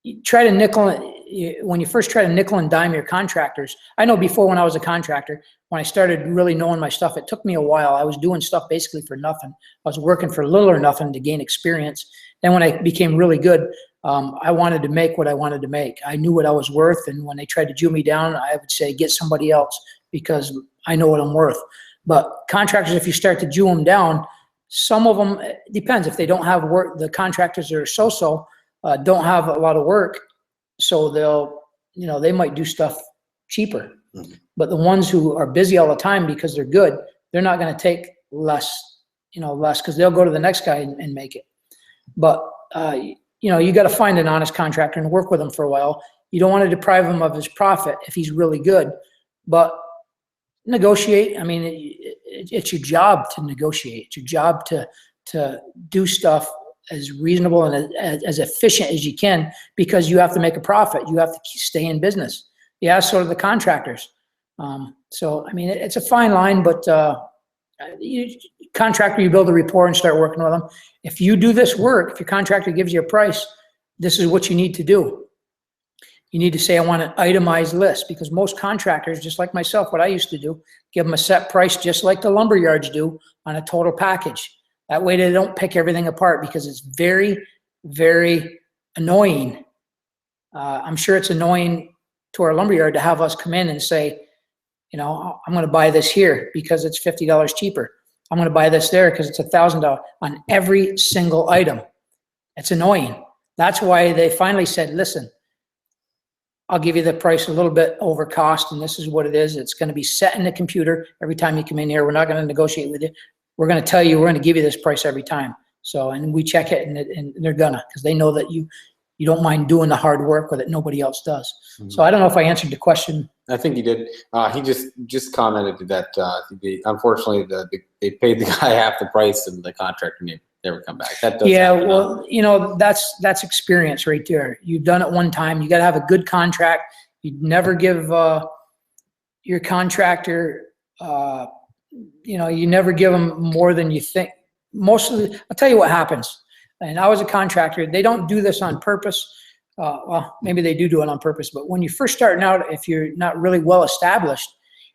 you try to when you first try to nickel and dime your contractors, I know before when I was a contractor, when I started really knowing my stuff, it took me a while. I was doing stuff basically for nothing. I was working for little or nothing to gain experience. Then when I became really good, I wanted to make what I wanted to make. I knew what I was worth, and when they tried to Jew me down, I would say, get somebody else, because I know what I'm worth. But contractors, if you start to Jew them down, some of them, it depends. If they don't have work, the contractors that are so-so don't have a lot of work, so they'll, you know, they might do stuff cheaper. Mm-hmm. But the ones who are busy all the time because they're good, they're not going to take less, less, because they'll go to the next guy and make it. But, you got to find an honest contractor and work with him for a while. You don't want to deprive him of his profit if he's really good, but negotiate. I mean, it's your job to negotiate. It's your job to do stuff as reasonable and as efficient as you can, because you have to make a profit. You have to stay in business. Yeah, so do the contractors. So, I mean, it's a fine line, but contractor, you build a rapport and start working with them. If you do this work, if your contractor gives you a price, this is what you need to do. You need to say, I want an itemized list, because most contractors, just like myself, what I used to do, give them a set price just like the lumber yards do on a total package. That way they don't pick everything apart, because it's very, very annoying. I'm sure it's annoying to our lumberyard to have us come in and say, I'm going to buy this here because it's $50 cheaper. I'm going to buy this there because it's $1,000 on every single item. It's annoying. That's why they finally said, listen, I'll give you the price a little bit over cost, and this is what it is. It's going to be set in the computer every time you come in here. We're not going to negotiate with you. We're going to tell you, we're going to give you this price every time. So, and we check it, and they're gonna, because they know that you don't mind doing the hard work with it. Nobody else does. Mm-hmm. So I don't know if I answered the question. I think you did. He just commented that unfortunately they paid the guy half the price, and the contractor never come back. That does happen. Well, that's experience right there. You've done it one time. You got to have a good contract. You never give your contractor, you never give them more than you think. I'll tell you what happens. And I was a contractor. They don't do this on purpose. Well, maybe they do it on purpose, but when you're first starting out, if you're not really well established,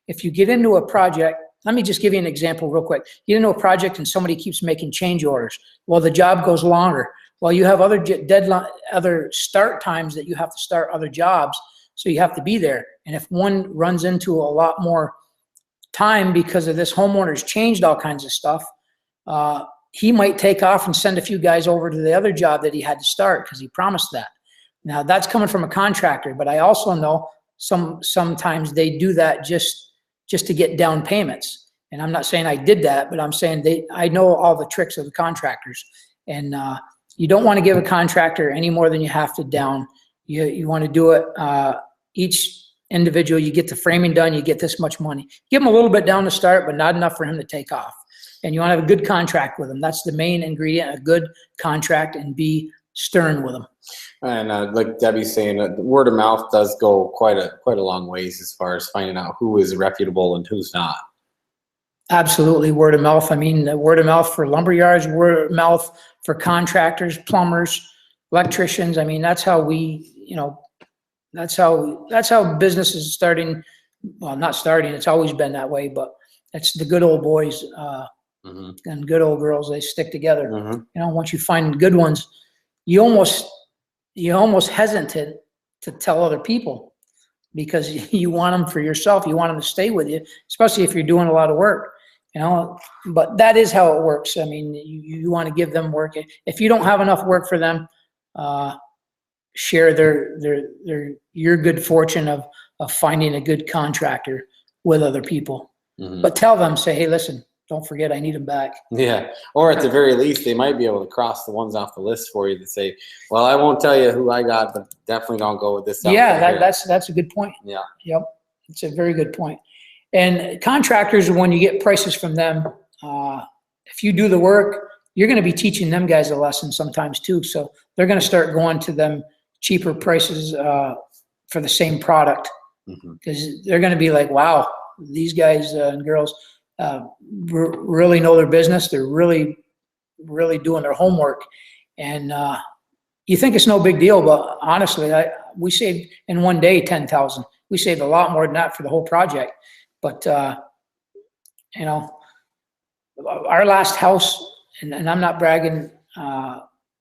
if you get into a project, let me just give you an example real quick. You get into a project and somebody keeps making change orders. Well, the job goes longer. Well, you have other start times that you have to start other jobs, so you have to be there. And if one runs into a lot more time because of this homeowner's changed all kinds of stuff, he might take off and send a few guys over to the other job that he had to start because he promised that. Now, that's coming from a contractor, but I also know sometimes they do that just to get down payments. And I'm not saying I did that, but I'm saying I know all the tricks of the contractors. And you don't want to give a contractor any more than you have to down. You want to do it each individual. You get the framing done, you get this much money. Give him a little bit down to start, but not enough for him to take off. And you want to have a good contract with them. That's the main ingredient, a good contract, and be stern with them. And like Debbie's saying, word of mouth does go quite a long ways as far as finding out who is reputable and who's not. Absolutely, word of mouth. I mean, word of mouth for lumberyards, word of mouth for contractors, plumbers, electricians. I mean, that's how that's how business is starting. Well, not starting. It's always been that way, but it's the good old boys and good old girls. They stick together. Once you find good ones, you almost hesitant to tell other people, because you want them for yourself. You want them to stay with you, especially if you're doing a lot of work, but that is how it works. I mean, you want to give them work. If you don't have enough work for them, share your good fortune of finding a good contractor with other people, but tell them, say, hey, listen, don't forget, I need them back. Yeah. Or at the very least, they might be able to cross the ones off the list for you to say, well, I won't tell you who I got, but definitely don't go with this. Yeah, that's a good point. Yeah. Yep. It's a very good point. And contractors, when you get prices from them, if you do the work, you're going to be teaching them guys a lesson sometimes too. So they're going to start going to them cheaper prices for the same product, because they're going to be like, wow, these guys and girls really know their business. They're really, really doing their homework. And you think it's no big deal, but honestly, we saved in one day 10,000. We saved a lot more than that for the whole project. But our last house, and I'm not bragging,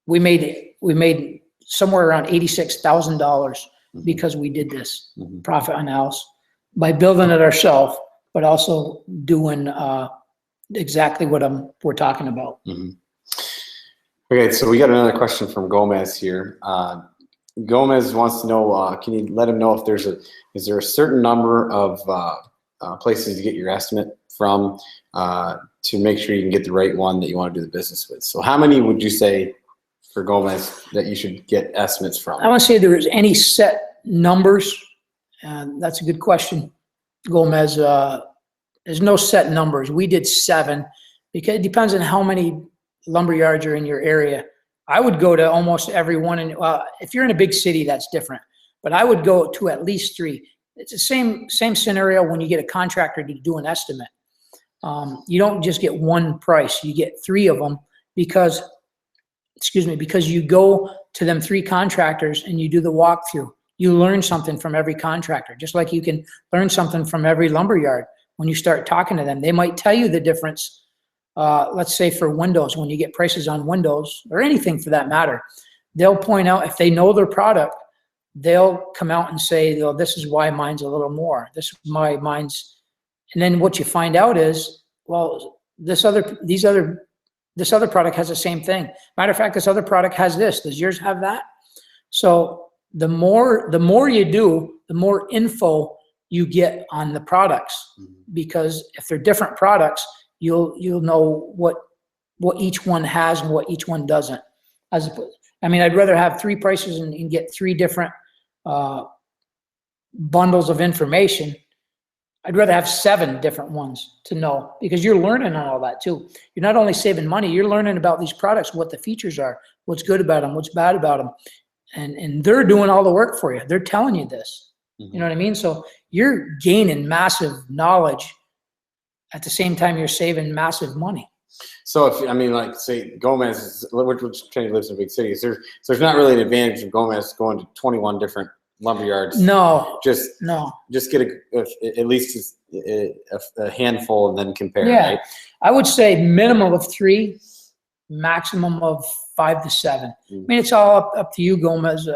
we made somewhere around $86,000 because we did this profit on the house by building it ourselves, but also doing exactly what we're talking about. Okay, so we got another question from Gomez here. Gomez wants to know, can you let him know if is there a certain number of places to get your estimate from to make sure you can get the right one that you want to do the business with. So how many would you say for Gomez that you should get estimates from? I want to say there is any set numbers. That's a good question, Gomez. There's no set numbers. We did 7 because it depends on how many lumber yards are in your area. I would go to almost every one. And if you're in a big city, that's different. But I would go to at least 3. It's the same scenario when you get a contractor to do an estimate. You don't just get one price. You get 3 of them because you go to them 3 contractors and you do the walkthrough. You learn something from every contractor, just like you can learn something from every lumber yard. When you start talking to them, they might tell you the difference. Let's say for windows, when you get prices on windows or anything for that matter, they'll point out, if they know their product, they'll come out and say, oh, this is why mine's a little more. This is why mine's, and then what you find out is, well, this other product has the same thing. Matter of fact, this other product has this. Does yours have that? So the more you do, the more info you get on the products, because if they're different products, you'll know what each one has and what each one doesn't. I'd rather have 3 prices and get 3 different bundles of information. I'd rather have 7 different ones to know, because you're learning on all that too. You're not only saving money, you're learning about these products, what the features are, what's good about them, what's bad about them. And they're doing all the work for you. They're telling you this. You know what I mean? So you're gaining massive knowledge at the same time you're saving massive money. So if, like say Gomez, which lives in big cities, there's not really an advantage of Gomez going to 21 different lumber yards. No. Just get at least a handful and then compare. Yeah. Right? I would say minimum of 3, maximum of 5 to 7. It's all up to you, Gomez.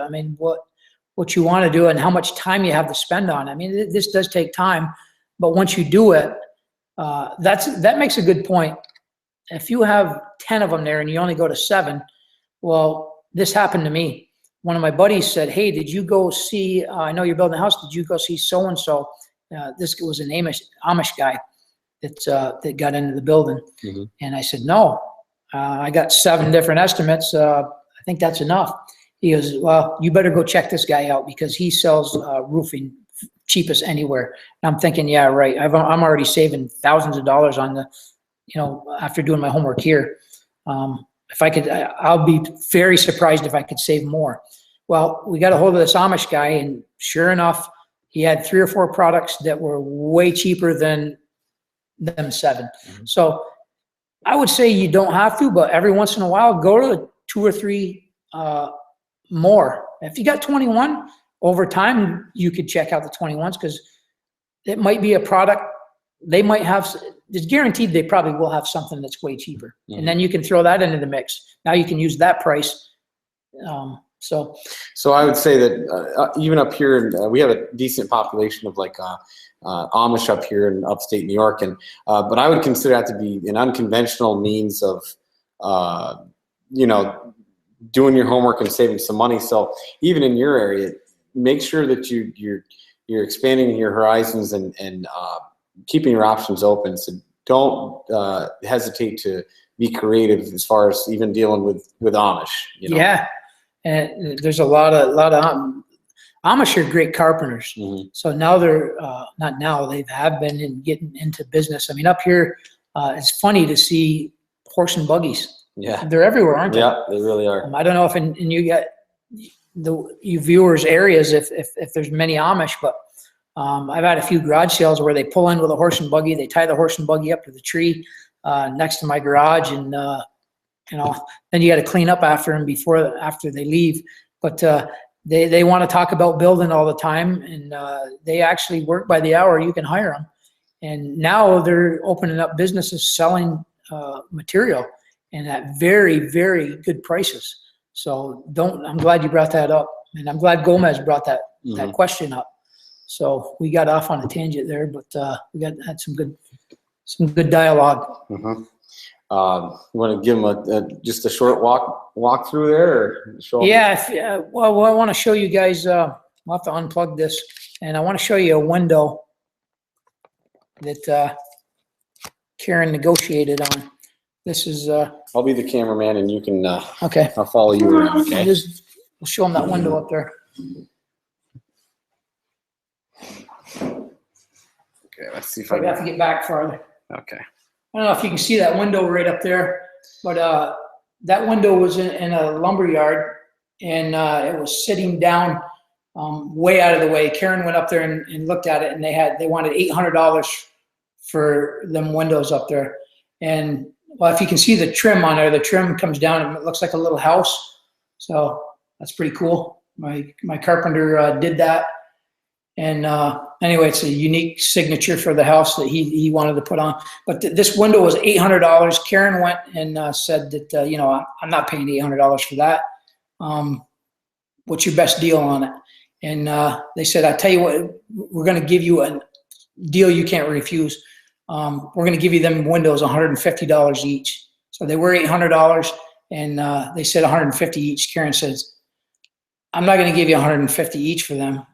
What you want to do and how much time you have to spend on it. This does take time, but once you do it, that makes a good point. If you have 10 of them there and you only go to 7, well, this happened to me. One of my buddies said, hey, did you go see, I know you're building a house, did you go see so-and-so? This was an Amish guy that got into the building. And I said, no, I got 7 different estimates. I think that's enough. He goes, well, you better go check this guy out because he sells roofing cheapest anywhere. And I'm thinking, yeah, right. I'm already saving thousands of dollars on the, after doing my homework here. If I could, I'll be very surprised if I could save more. Well, we got a hold of this Amish guy, and sure enough, he had 3 or 4 products that were way cheaper than them 7. So I would say you don't have to, but every once in a while, go to 2 or 3 more. If you got 21, over time, you could check out the 21s, because it might be a product they might have. It's guaranteed they probably will have something that's way cheaper. And then you can throw that into the mix. Now you can use that price. So I would say that even up here, we have a decent population of Amish up here in upstate New York, and but I would consider that to be an unconventional means of doing your homework and saving some money. So even in your area, make sure that you're expanding your horizons and keeping your options open. So don't hesitate to be creative as far as even dealing with Amish. Yeah, and there's a lot of Amish are great carpenters. So now they're not now, they have been getting into business. Up here, it's funny to see horse and buggies. Yeah, they're everywhere, aren't they? Yeah, they really are. I don't know if in you got you viewers areas if there's many Amish, but I've had a few garage sales where they pull in with a horse and buggy. They tie the horse and buggy up to the tree next to my garage, and then you got to clean up after them after they leave. But they want to talk about building all the time, and they actually work by the hour. You can hire them, and now they're opening up businesses selling material and at very, very good prices. So I'm glad you brought that up, and I'm glad Gomez brought that question up. So we got off on a tangent there, but we had some good dialogue. You want to give them just a short walk through there, or show them? Yeah. Well, I want to show you guys. I'll have to unplug this, and I want to show you a window. that Karen negotiated on. This is I'll be the cameraman, and you can. okay. I'll follow you around. Okay. We'll show them that window up there. Okay. Let's see if Probably have to get back farther. Okay. I don't know if you can see that window right up there, but that window was in a lumber yard, and it was sitting down way out of the way. Karen went up there and looked at it, and they wanted $800 for them windows up there. And well, if you can see the trim on there, the trim comes down and it looks like a little house. So that's pretty cool. My carpenter did that. And anyway, it's a unique signature for the house that he wanted to put on. But this window was $800. Karen went and said that, you know, I'm not paying $800 for that. What's your best deal on it? And they said, I tell you what, we're going to give you a deal you can't refuse. We're going to give you them windows $150 each. So they were $800, and they said $150 each. Karen says, I'm not going to give you $150 each for them.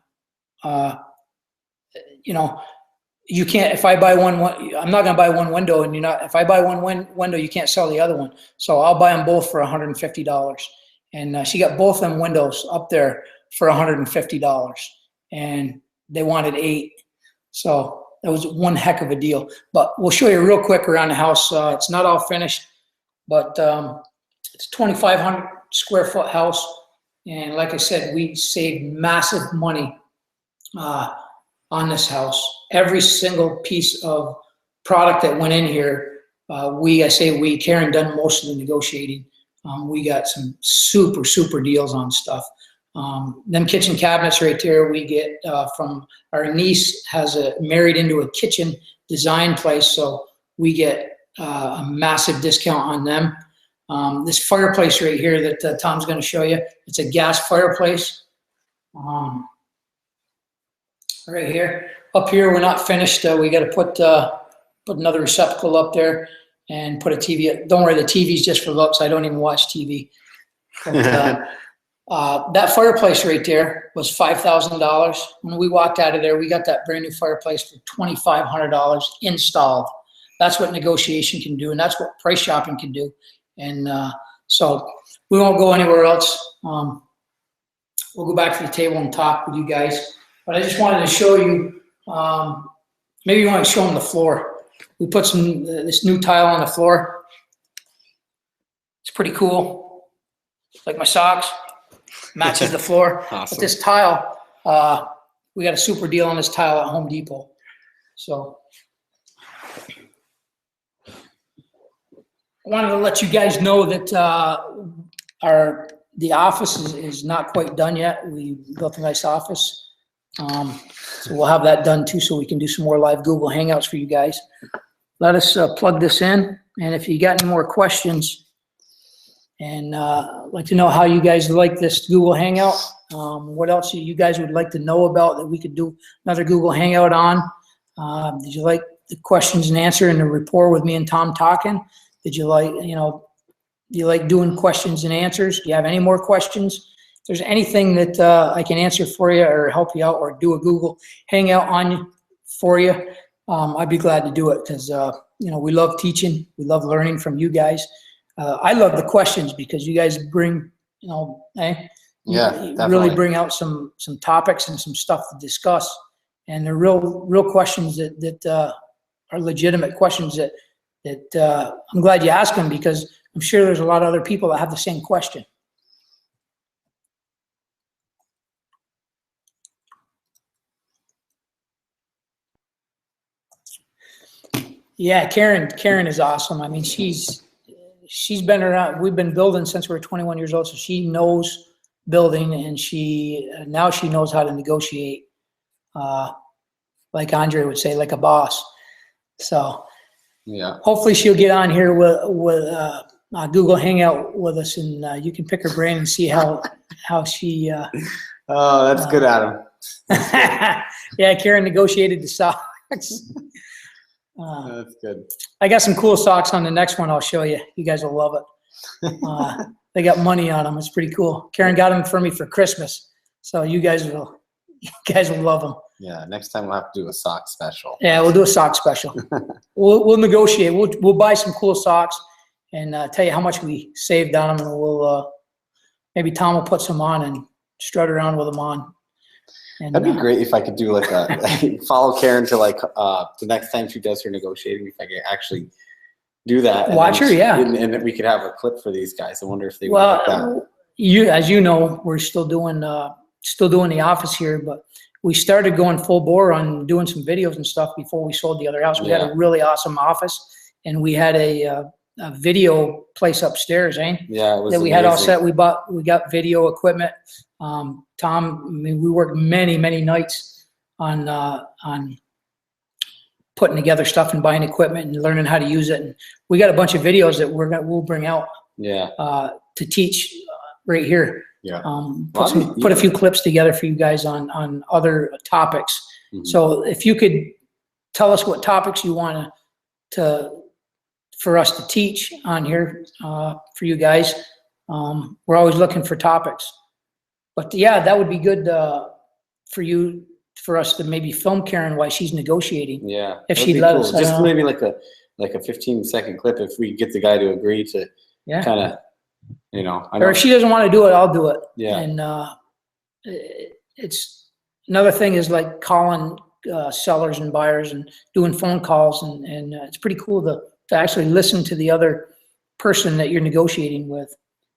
You know, you can't, if I buy one, I'm not going to buy one window, and if I buy one window, you can't sell the other one. So I'll buy them both for $150. And she got both them windows up there for $150, and they wanted 8. So that was one heck of a deal. But we'll show you real quick around the house. It's not all finished, but it's a 2,500 square foot house. And like I said, we saved massive money on this house. Every single piece of product that went in here, Karen done most of the negotiating. We got some super deals on stuff. Them kitchen cabinets right there, we get from our niece, married into a kitchen design place, so we get a massive discount on them. This fireplace right here that Tom's going to show you, it's a gas fireplace. Right here, up here, we're not finished. We got to put another receptacle up there and put a TV. Don't worry, the TV's just for looks. I don't even watch TV. But, that fireplace right there was $5,000. When we walked out of there, we got that brand new fireplace for $2,500 installed. That's what negotiation can do, and that's what price shopping can do. And so we won't go anywhere else. We'll go back to the table and talk with you guys. But I just wanted to show you, maybe you want to show them the floor. We put this new tile on the floor. It's pretty cool. Like my socks. Matches the floor. Awesome. But this tile, we got a super deal on this tile at Home Depot. So I wanted to let you guys know that the office is not quite done yet. We built a nice office. So we'll have that done too, so we can do some more live Google Hangouts for you guys. Let us plug this in, and if you got any more questions, and like to know how you guys like this Google Hangout, what else you guys would like to know about that we could do another Google Hangout on. Did you like the questions and answer and the rapport with me and Tom talking? Did you like, do you like doing questions and answers? Do you have any more questions? If there's anything that I can answer for you or help you out or do a Google Hangout on for you, I'd be glad to do it, because we love teaching. We love learning from you guys. I love the questions because you guys bring, really bring out some topics and some stuff to discuss, and they're real questions that are legitimate questions that I'm glad you asked them, because I'm sure there's a lot of other people that have the same question. Yeah, Karen is awesome. I mean, she's been around. We've been building since we were 21 years old, so she knows building, and now she knows how to negotiate, like Andre would say, like a boss. So yeah, hopefully she'll get on here with Google Hangout with us, and you can pick her brain and see how she. Oh, that's good, Adam. Yeah, Karen negotiated the socks. That's good. I got some cool socks on the next one. I'll show you. You guys will love it. They got money on them. It's pretty cool. Karen got them for me for Christmas, so you guys will love them. Yeah, next time we'll have to do a sock special. Yeah, we'll do a sock special. We'll negotiate. We'll buy some cool socks and tell you how much we saved on them, and we'll maybe Tom will put some on and strut around with them on. And, that'd be great if I could do like a follow Karen to like the next time she does her negotiating. If I could actually do that, watch her, yeah, and we could have a clip for these guys. I wonder if they would well, like that. As you know, we're still doing the office here, but we started going full bore on doing some videos and stuff before we sold the other house. We had a really awesome office, and we had a video place upstairs, Yeah, it was that we had all set. We got video equipment. Tom, I mean, we worked many nights on putting together stuff and buying equipment and learning how to use it. And we got a bunch of videos that we'll bring out to teach right here. Yeah. Put a few clips together for you guys on other topics. Mm-hmm. So if you could tell us what topics you want for us to teach on here for you guys, we're always looking for topics. But yeah, that would be good for us to maybe film Karen while she's negotiating. Yeah, if she'd let us. Just maybe like a 15-second clip if we get the guy to agree to kind of. You know, or if she doesn't want to do it, I'll do it. Yeah. And it's another thing is like calling sellers and buyers and doing phone calls, and it's pretty cool to actually listen to the other person that you're negotiating with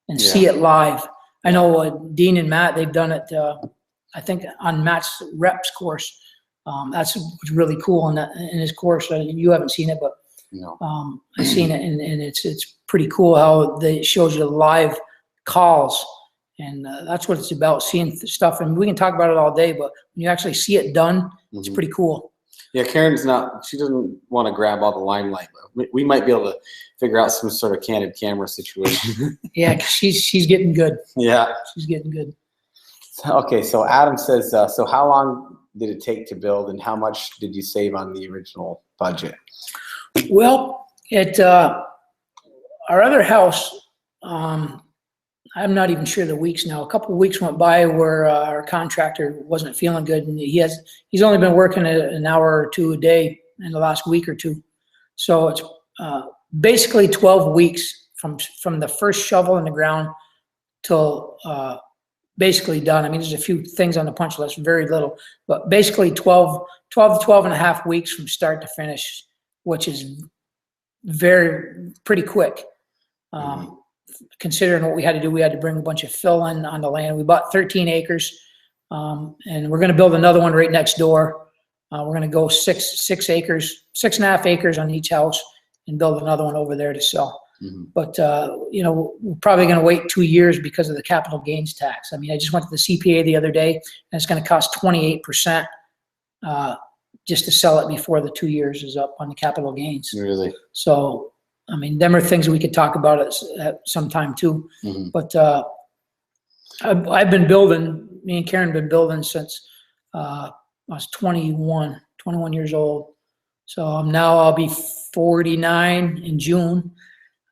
and see it live. I know Dean and Matt, they've done it. I think on Matt's reps course. That's really cool in his course. You haven't seen it, but I've seen it, and it's pretty cool how it shows you live calls, and that's what it's about, seeing stuff. And we can talk about it all day, but when you actually see it done, it's pretty cool. Yeah, Karen's she doesn't want to grab all the limelight. We might be able to figure out some sort of candid camera situation. Yeah, 'cause she's getting good. Yeah, she's getting good. Okay, so Adam says, so how long did it take to build, and how much did you save on the original budget? Well, our other house, I'm not even sure the weeks now. A couple of weeks went by where our contractor wasn't feeling good, and he's only been working an hour or two a day in the last week or two. So it's basically 12 weeks from the first shovel in the ground till basically done. I mean, there's a few things on the punch list, very little, but basically 12 to 12 and a half weeks from start to finish, which is pretty quick. Considering what we had to do, we had to bring a bunch of fill in on the land. We bought 13 acres, and we're going to build another one right next door. We're going to go 6.5 acres on each house and build another one over there to sell. But, we're probably going to wait 2 years because of the capital gains tax. I mean, I just went to the CPA the other day, and it's going to cost 28% just to sell it before the 2 years is up on the capital gains. Really? So, I mean, them are things we could talk about at some time too. But I've been building, me and Karen have been building since I was 21 years old. So I'll be 49 in June.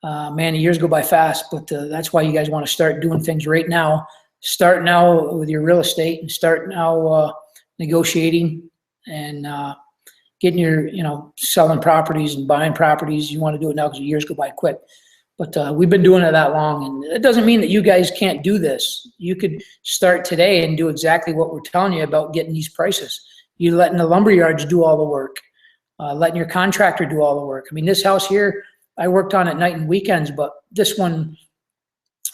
Man, the years go by fast, but that's why you guys want to start doing things right now. Start now with your real estate, and start now negotiating and getting your, selling properties and buying properties. You want to do it now because the years go by quick. But we've been doing it that long, and it doesn't mean that you guys can't do this. You could start today and do exactly what we're telling you about getting these prices. You're letting the lumber yards do all the work, letting your contractor do all the work. I mean, this house here, I worked on it night and weekends, but this one,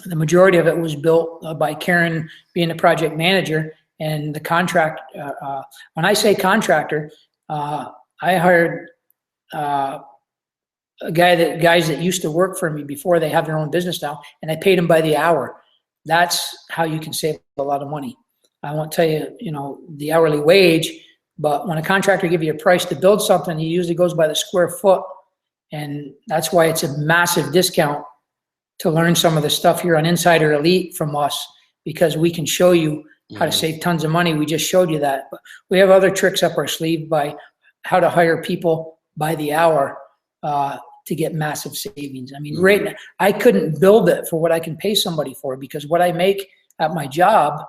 the majority of it was built by Karen being the project manager, and the contract. When I say contractor, I hired guys that used to work for me before they have their own business now, and I paid them by the hour. That's how you can save a lot of money. I won't tell you, the hourly wage, but when a contractor gives you a price to build something, he usually goes by the square foot, and that's why it's a massive discount to learn some of the stuff here on Insider Elite from us, because we can show you how to save tons of money. We just showed you that. But we have other tricks up our sleeve by how to hire people by the hour to get massive savings. I mean, right now, I couldn't build it for what I can pay somebody for, because what I make at my job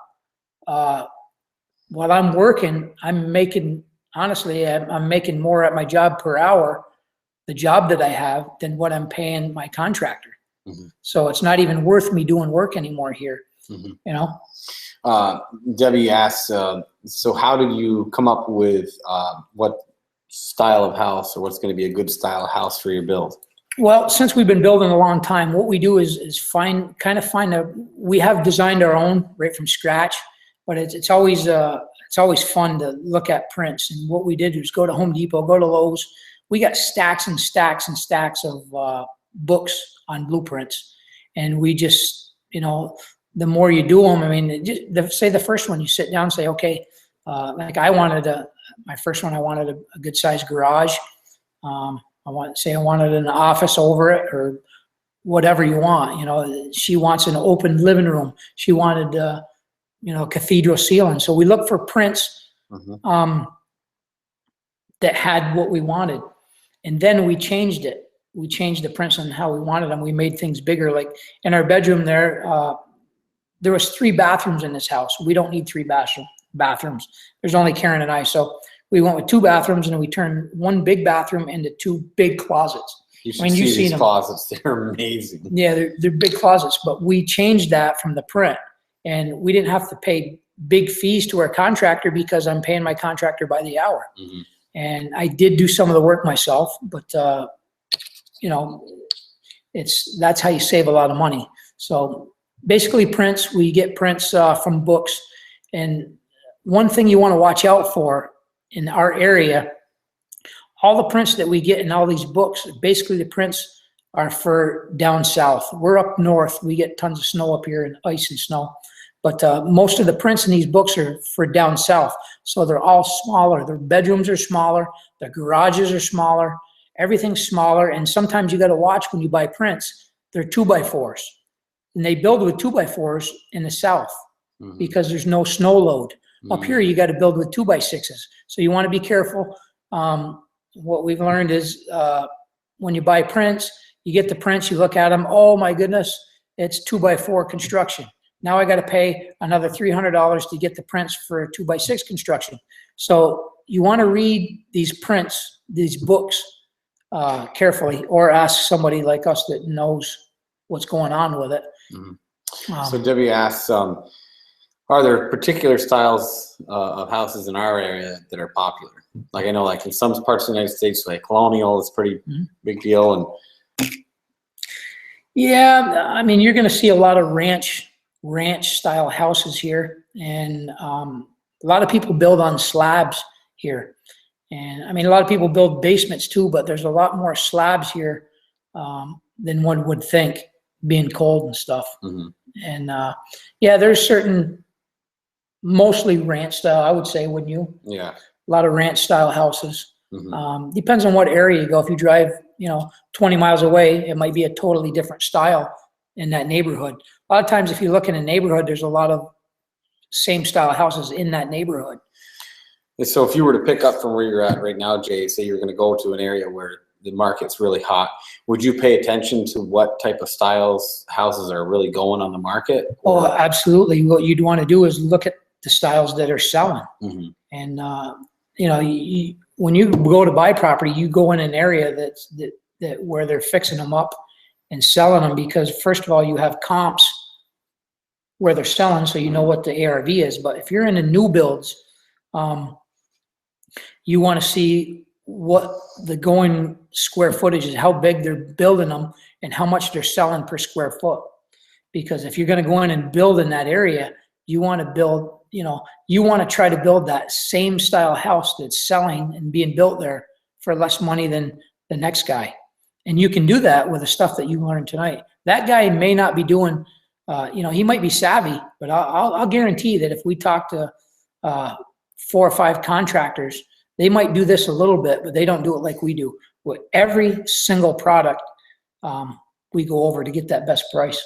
while I'm working, I'm making, honestly, I'm making more at my job per hour, the job that I have, than what I'm paying my contractor. Mhm. So it's not even worth me doing work anymore here, Mhm. you know? Debbie asks, so how did you come up with what style of house, or what's going to be a good style of house for your build? Well, since we've been building a long time, what we do is find we have designed our own right from scratch, but it's always fun to look at prints. And what we did was go to Home Depot, go to Lowe's. We got stacks and stacks and stacks of books on blueprints, and we just, you know, the more you do them, I mean, say the first one, you sit down and say, okay, like my first one, I wanted a good sized garage. I wanted an office over it, or whatever you want. You know, she wants an open living room. She wanted, you know, cathedral ceiling. So we looked for prints that had what we wanted, and then we changed it. We changed the prints on how we wanted them. We made things bigger. Like in our bedroom there was 3 bathrooms in this house. We don't need 3 bathrooms. There's only Karen and I. So we went with 2 bathrooms, and we turned 1 big bathroom into 2 big closets. You should see these closets. They're amazing. Yeah, they're big closets, but we changed that from the print, and we didn't have to pay big fees to our contractor because I'm paying my contractor by the hour. Mm-hmm. And I did do some of the work myself, but you know, that's how you save a lot of money. So basically prints, we get prints from books. And one thing you want to watch out for in our area, all the prints that we get in all these books, basically the prints are for down south. We're up north. We get tons of snow up here, and ice and snow. But most of the prints in these books are for down south. So they're all smaller. Their bedrooms are smaller. Their garages are smaller. Everything's smaller. And sometimes you got to watch when you buy prints. They're 2x4s. And they build with 2x4s in the south because there's no snow load. Up here, you got to build with 2x6s. So you want to be careful. What we've learned is when you buy prints, you get the prints, you look at them, oh my goodness, it's 2x4 construction. Now I got to pay another $300 to get the prints for a 2x6 construction. So you want to read these prints, these books carefully, or ask somebody like us that knows what's going on with it. So Debbie asks, are there particular styles of houses in our area that are popular? Like I know, like in some parts of the United States, like colonial is pretty big deal. And yeah, I mean, you're going to see a lot of ranch style houses here, and a lot of people build on slabs here. And I mean, a lot of people build basements too, but there's a lot more slabs here than one would think, being cold and stuff. And yeah, there's certain, mostly ranch style, I would say, wouldn't you? Yeah. A lot of ranch style houses. Depends on what area you go. If you drive, 20 miles away, it might be a totally different style in that neighborhood. A lot of times, if you look in a neighborhood, there's a lot of same style houses in that neighborhood. And so if you were to pick up from where you're at right now, Jay, say you're going to go to an area where the market's really hot, would you pay attention to what type of styles houses are really going on the market? Oh, absolutely. What you'd want to do is look at the styles that are selling. And, when you go to buy property, you go in an area that where they're fixing them up and selling them, because first of all, you have comps where they're selling, so you know what the ARV is. But if you're in the new builds, you want to see what the going square footage is, how big they're building them, and how much they're selling per square foot. Because if you're going to go in and build in that area, you want to build, you want to try to build that same style house that's selling and being built there for less money than the next guy. And you can do that with the stuff that you learned tonight. That guy may not be doing, he might be savvy, but I'll guarantee that if we talk to 4 or 5 contractors, they might do this a little bit, but they don't do it like we do. With every single product, we go over to get that best price.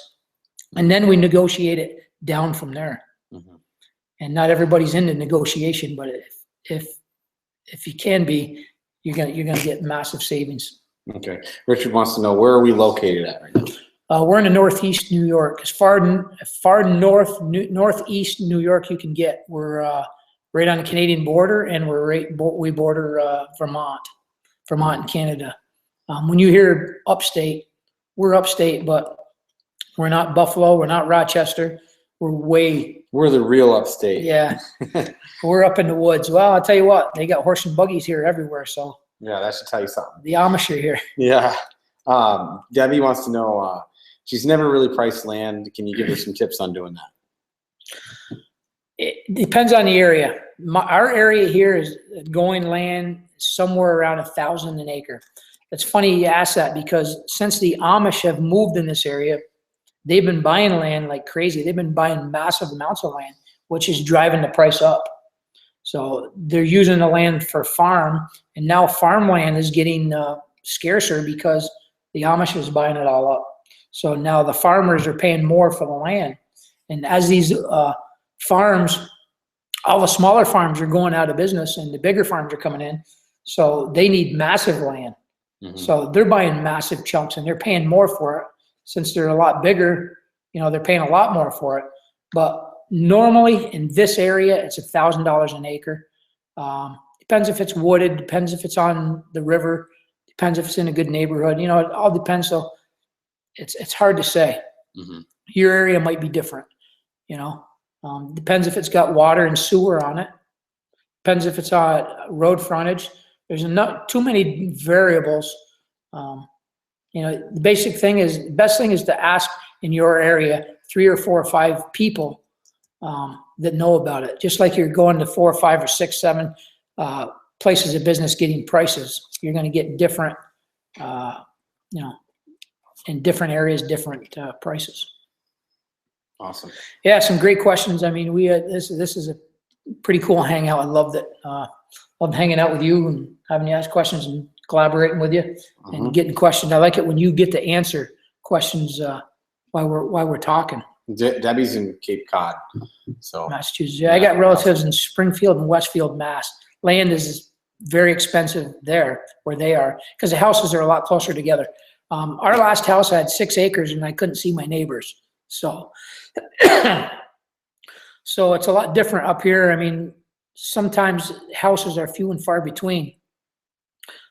And then we negotiate it down from there. And not everybody's into negotiation, but if you can be, you're gonna get massive savings. Okay. Richard wants to know, where are we located at right now? We're in the Northeast New York, as far northeast New York you can get. We're right on the Canadian border, and we border Vermont in Canada. When you hear upstate, we're upstate, but we're not Buffalo, we're not Rochester. We're the real upstate. Yeah, we're up in the woods. Well, I'll tell you what, they got horse and buggies here everywhere. So yeah, that should tell you something. The Amish are here. Yeah. Debbie wants to know, she's never really priced land. Can you give her some tips on doing that? It depends on the area. Our area here is going land somewhere around 1,000 an acre. It's funny you ask that, because since the Amish have moved in this area, they've been buying land like crazy. They've been buying massive amounts of land, which is driving the price up. So they're using the land for farm, and now farmland is getting scarcer because the Amish is buying it all up. So now the farmers are paying more for the land. And as these farms, all the smaller farms are going out of business and the bigger farms are coming in. So they need massive land. So they're buying massive chunks and they're paying more for it. Since they're a lot bigger, they're paying a lot more for it. But normally in this area, it's $1,000 an acre. Depends if it's wooded, depends if it's on the river, depends if it's in a good neighborhood. It all depends. So it's hard to say. Your area might be different. Depends if it's got water and sewer on it. Depends if it's on road frontage. There's not too many variables. The best thing is to ask in your area 3 or 4 or 5 people that know about it. Just like you're going to 4 or 5 or 6, 7 places of business getting prices, you're going to get different, in different areas, different prices. Awesome. Yeah, some great questions. I mean, this is a pretty cool hangout. I loved it. Loved hanging out with you and having you ask questions and collaborating with you and getting questions. I like it when you get to answer questions while we're talking. Debbie's in Cape Cod, so Massachusetts. Yeah, I got relatives in Springfield and Westfield, Mass. Land is very expensive there where they are because the houses are a lot closer together. Our last house had 6 acres and I couldn't see my neighbors. So, so it's a lot different up here. I mean, sometimes houses are few and far between.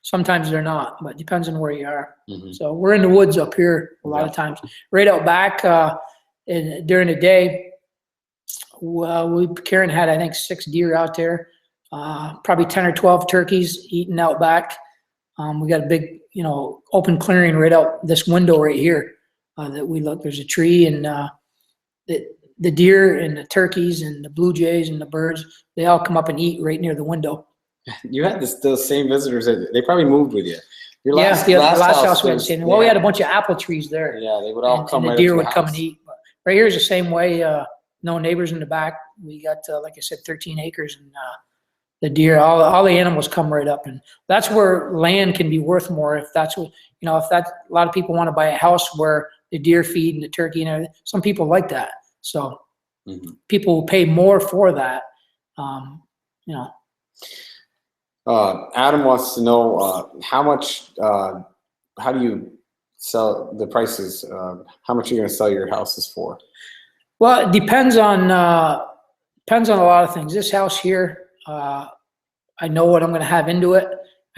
Sometimes they're not, but it depends on where you are. So we're in the woods up here a lot of times. Right out back during the day, Karen had, I think, 6 deer out there, probably 10 or 12 turkeys eating out back. We got a big, open clearing right out this window right here that we look. There's a tree, and the deer and the turkeys and the blue jays and the birds, they all come up and eat right near the window. You had those same visitors. They probably moved with you. Your last house we had the same. Well, we had a bunch of apple trees there. Yeah, they would all come. And the deer would come and eat. But right here is the same way. No neighbors in the back. We got, like I said, 13 acres, and the deer, all the animals come right up, and that's where land can be worth more. If that's what if that a lot of people want to buy a house where the deer feed and the turkey and everything. Some people like that, so people will pay more for that. Adam wants to know how much. How do you sell the prices? How much are you going to sell your houses for? Well, it depends on a lot of things. This house here, I know what I'm going to have into it.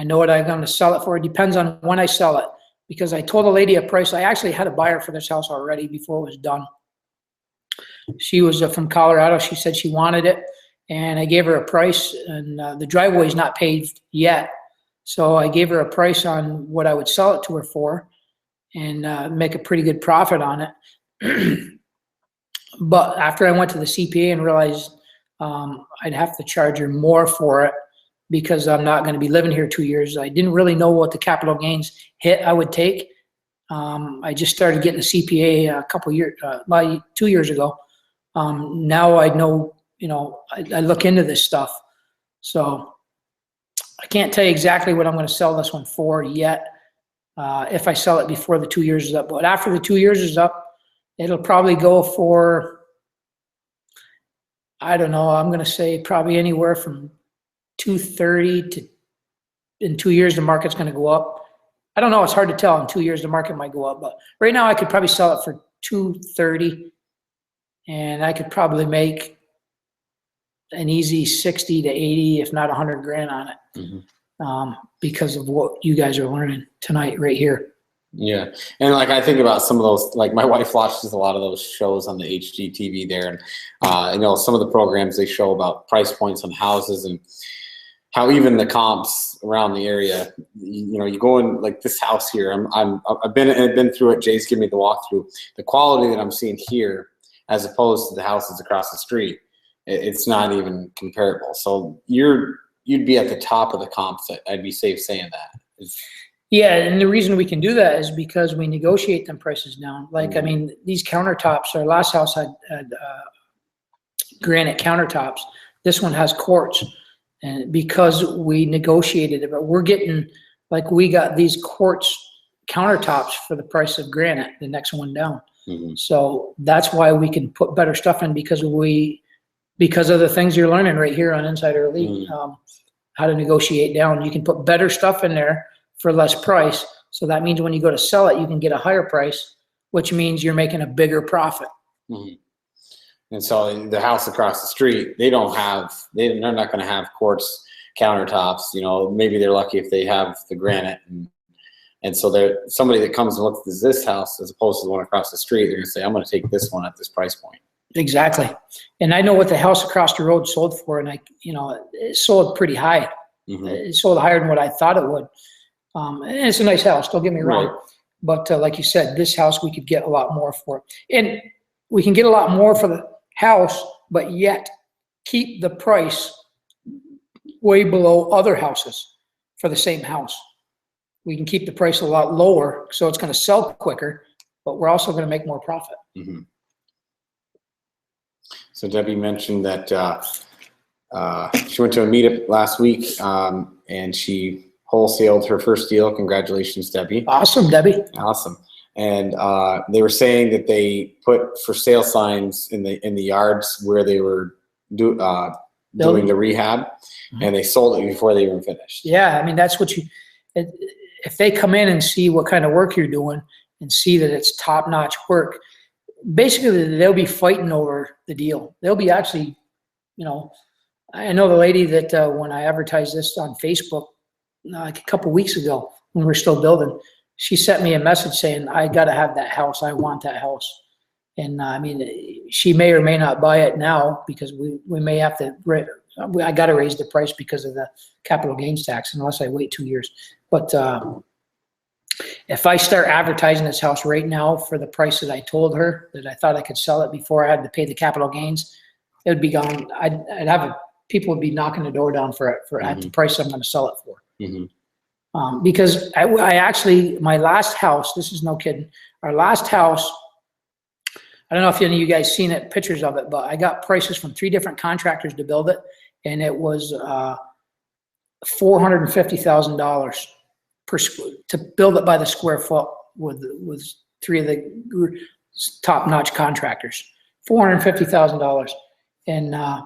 I know what I'm going to sell it for. It depends on when I sell it, because I told a lady a price. I actually had a buyer for this house already before it was done. She was from Colorado. She said she wanted it, and I gave her a price, and the driveway is not paved yet. So I gave her a price on what I would sell it to her for and make a pretty good profit on it. But after I went to the CPA and realized I'd have to charge her more for it because I'm not going to be living here 2 years. I didn't really know what the capital gains hit I would take. I just started getting a CPA a couple years, 2 years ago. Now I know, I look into this stuff. So I can't tell you exactly what I'm going to sell this one for yet. If I sell it before the 2 years is up, but after the 2 years is up, it'll probably go for, I don't know, I'm going to say probably anywhere from 230 to, in 2 years, the market's going to go up. I don't know. It's hard to tell. In 2 years, the market might go up, but right now I could probably sell it for 230, and I could probably make an easy 60 to 80, if not 100 grand on it. Because of what you guys are learning tonight right here. Yeah. And like, I think about some of those, like my wife watches a lot of those shows on the HGTV there. And, you know, some of the programs they show about price points on houses and how even the comps around the area, you know, you go in like this house here, I've been through it. Jay's given me the walkthrough. The quality that I'm seeing here, as opposed to the houses across the street, it's not even comparable. So you'd be at the top of the comps. I'd be safe saying that. Yeah, and the reason we can do that is because we negotiate them prices down. Like, I mean, these countertops, our last house had granite countertops. This one has quartz. And because we negotiated it, but we're getting, like, we got these quartz countertops for the price of granite, the next one down. So that's why we can put better stuff in, because of the things you're learning right here on Insider Elite, how to negotiate down. You can put better stuff in there for less price. So that means when you go to sell it, you can get a higher price, which means you're making a bigger profit. And so the house across the street, they're not going to have quartz countertops. You know, maybe they're lucky if they have the granite. And so somebody that comes and looks at this house as opposed to the one across the street, they're going to say, I'm going to take this one at this price point. Exactly. And I know what the house across the road sold for, and it sold pretty high. It sold higher than what I thought it would. And it's a nice house, don't get me wrong. Right. But like you said, this house we could get a lot more for. And we can get a lot more for the house, but yet keep the price way below other houses for the same house. We can keep the price a lot lower, so it's going to sell quicker, but we're also going to make more profit. So Debbie mentioned that she went to a meetup last week, and she wholesaled her first deal. Congratulations, Debbie. Awesome, Debbie. Awesome. And they were saying that they put for sale signs in the yards where they were doing the rehab, and they sold it before they even finished. Yeah, I mean, that's what if they come in and see what kind of work you're doing and see that it's top-notch work, basically they'll be fighting over the deal. They'll be actually, I know the lady that when I advertised this on Facebook like a couple weeks ago when we were still building, she sent me a message saying, I got to have that house. I want that house. And I mean, she may or may not buy it now because we may have to, I got to raise the price because of the capital gains tax unless I wait 2 years. But if I start advertising this house right now for the price that I told her that I thought I could sell it before I had to pay the capital gains, it would be gone. People would be knocking the door down for at the price I'm going to sell it for. Because I actually, my last house, this is no kidding, our last house, I don't know if any of you guys seen it, pictures of it, but I got prices from 3 different contractors to build it, and it was $450,000 to build it by the square foot with 3 of the top-notch contractors. $450,000, and I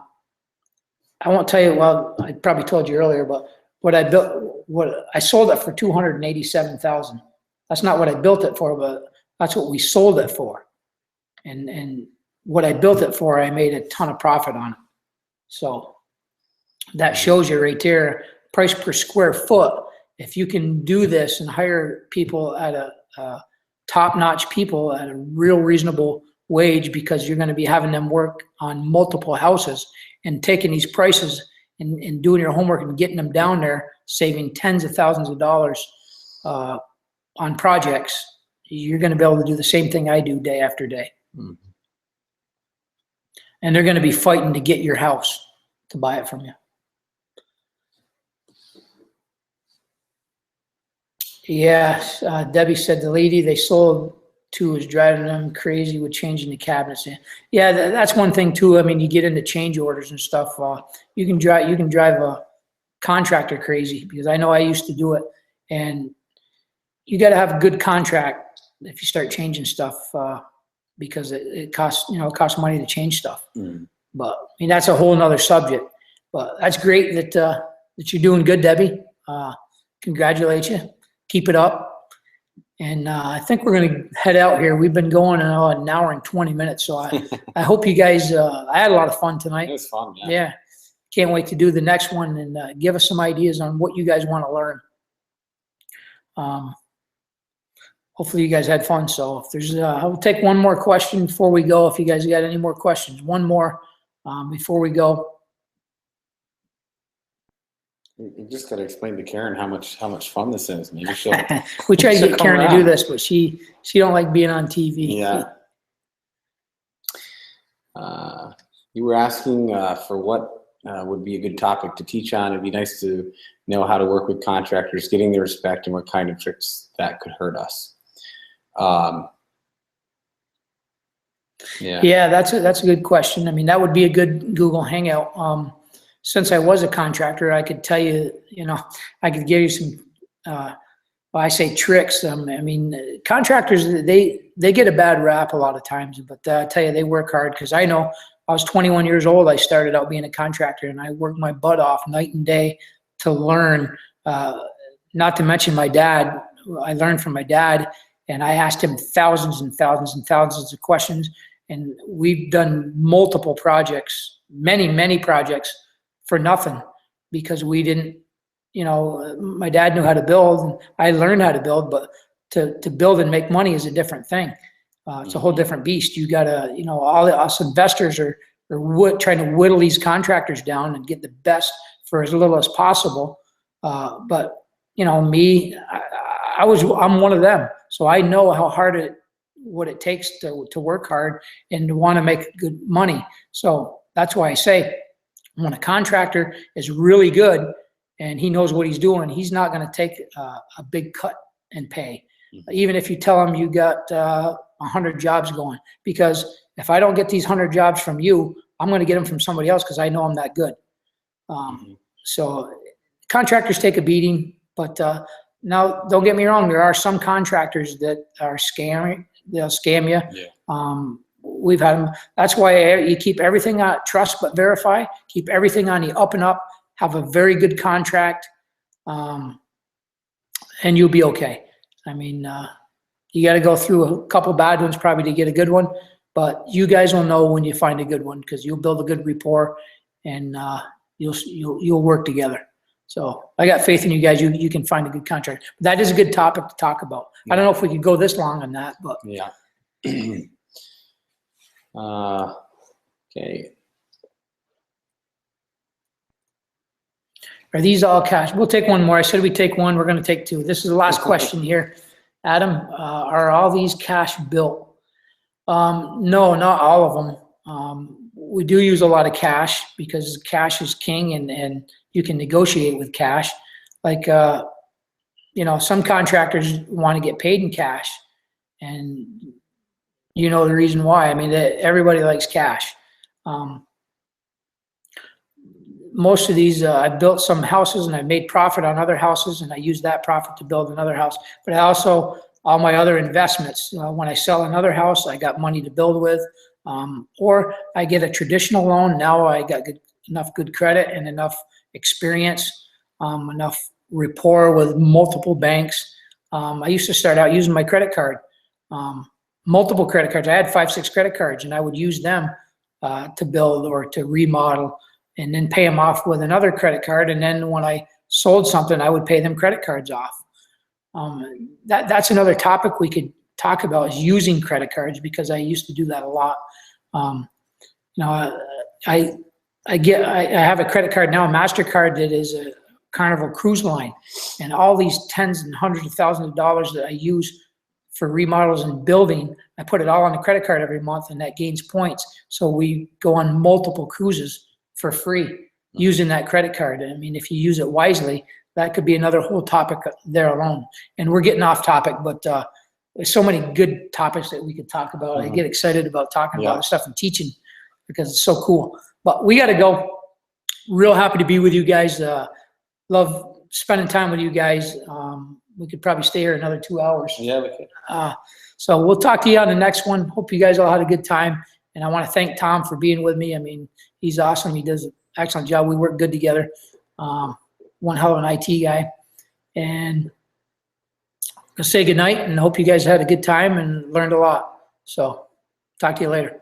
won't tell you. Well, I probably told you earlier, but what I sold it for $287,000. That's not what I built it for, but that's what we sold it for. And what I built it for, I made a ton of profit on it. So that shows you right there, price per square foot. If you can do this and hire people at a top-notch people at a real reasonable wage, because you're going to be having them work on multiple houses and taking these prices and doing your homework and getting them down there, saving tens of thousands of dollars on projects, you're going to be able to do the same thing I do day after day. And they're going to be fighting to get your house to buy it from you. Yeah, Debbie said the lady they sold to was driving them crazy with changing the cabinets. Yeah, that's one thing too. I mean, you get into change orders and stuff. You can drive a contractor crazy, because I know I used to do it. And you got to have a good contract if you start changing stuff, because it costs money to change stuff. But I mean, that's a whole nother subject. But that's great that you're doing good, Debbie. Congratulate you. Keep it up. And I think we're going to head out here. We've been going an hour and 20 minutes. So I hope you guys, I had a lot of fun tonight. It was fun, yeah. can't wait to do the next one and give us some ideas on what you guys want to learn. Hopefully you guys had fun. So if there's, I'll take one more question before we go. If you guys got any more questions, one more before we go. You just got to explain to Karen how much fun this is. Maybe she'll. We try to she'll get come Karen to around. do this, but she don't like being on TV. Yeah. You were asking for what would be a good topic to teach on. It'd be nice to know how to work with contractors, getting their respect, and what kind of tricks that could hurt us. Yeah, that's a good question. I mean, that would be a good Google Hangout. Since I was a contractor, I could tell you, I could give you some, well, I say tricks. I mean, contractors, they get a bad rap a lot of times, but I tell you, they work hard, because I know I was 21 years old. I started out being a contractor, and I worked my butt off night and day to learn, not to mention my dad. I learned from my dad, and I asked him thousands and thousands and thousands of questions, and we've done multiple projects, many projects for nothing, because we didn't, my dad knew how to build, and I learned how to build, but to build and make money is a different thing. It's a whole different beast. You gotta, all us investors are trying to whittle these contractors down and get the best for as little as possible. But me, I'm one of them. So I know how hard what it takes to work hard and to want to make good money. So that's why I say, when a contractor is really good and he knows what he's doing, he's not going to take a big cut in pay, even if you tell him you got 100 jobs going. Because if I don't get these 100 jobs from you, I'm going to get them from somebody else, because I know I'm that good. So contractors take a beating, but now don't get me wrong, there are some contractors that are scamming. They'll scam you. Yeah. We've had them. That's why you keep everything on trust but verify. Keep everything on the up and up. Have a very good contract, and you'll be okay. I mean, you got to go through a couple bad ones probably to get a good one, but you guys will know when you find a good one, because you'll build a good rapport, and you'll work together. So I got faith in you guys. You can find a good contract. That is a good topic to talk about. Yeah. I don't know if we could go this long on that, but yeah. Okay. Are these all cash? We'll take one more. I said we take one. We're going to take two. This is the last question here. Adam, are all these cash built? No, not all of them. We do use a lot of cash, because cash is king, and you can negotiate with cash. Like, some contractors want to get paid in cash, and the reason why. I mean, everybody likes cash. Most of these, I built some houses and I made profit on other houses, and I used that profit to build another house. But I also, all my other investments, when I sell another house, I got money to build with, or I get a traditional loan. Now I got enough good credit and enough experience, enough rapport with multiple banks. I used to start out using my credit card, multiple credit cards. I had 5-6 credit cards, and I would use them to build or to remodel, and then pay them off with another credit card. And then when I sold something, I would pay them credit cards off. That's another topic we could talk about, is using credit cards, because I used to do that a lot. I have a credit card now, a MasterCard, that is a Carnival Cruise Line, and all these tens and hundreds of thousands of dollars that I use for remodels and building, I put it all on the credit card every month, and that gains points. So we go on multiple cruises for free using that credit card. I mean, if you use it wisely, that could be another whole topic there alone. And we're getting off topic, but there's so many good topics that we could talk about. I get excited about talking about this stuff and teaching, because it's so cool. But we got to go. Real happy to be with you guys. Love spending time with you guys. We could probably stay here another 2 hours. Yeah, we could. So we'll talk to you on the next one. Hope you guys all had a good time. And I want to thank Tom for being with me. I mean, he's awesome. He does an excellent job. We work good together. One hell of an IT guy. And I'll say goodnight, and hope you guys had a good time and learned a lot. So talk to you later.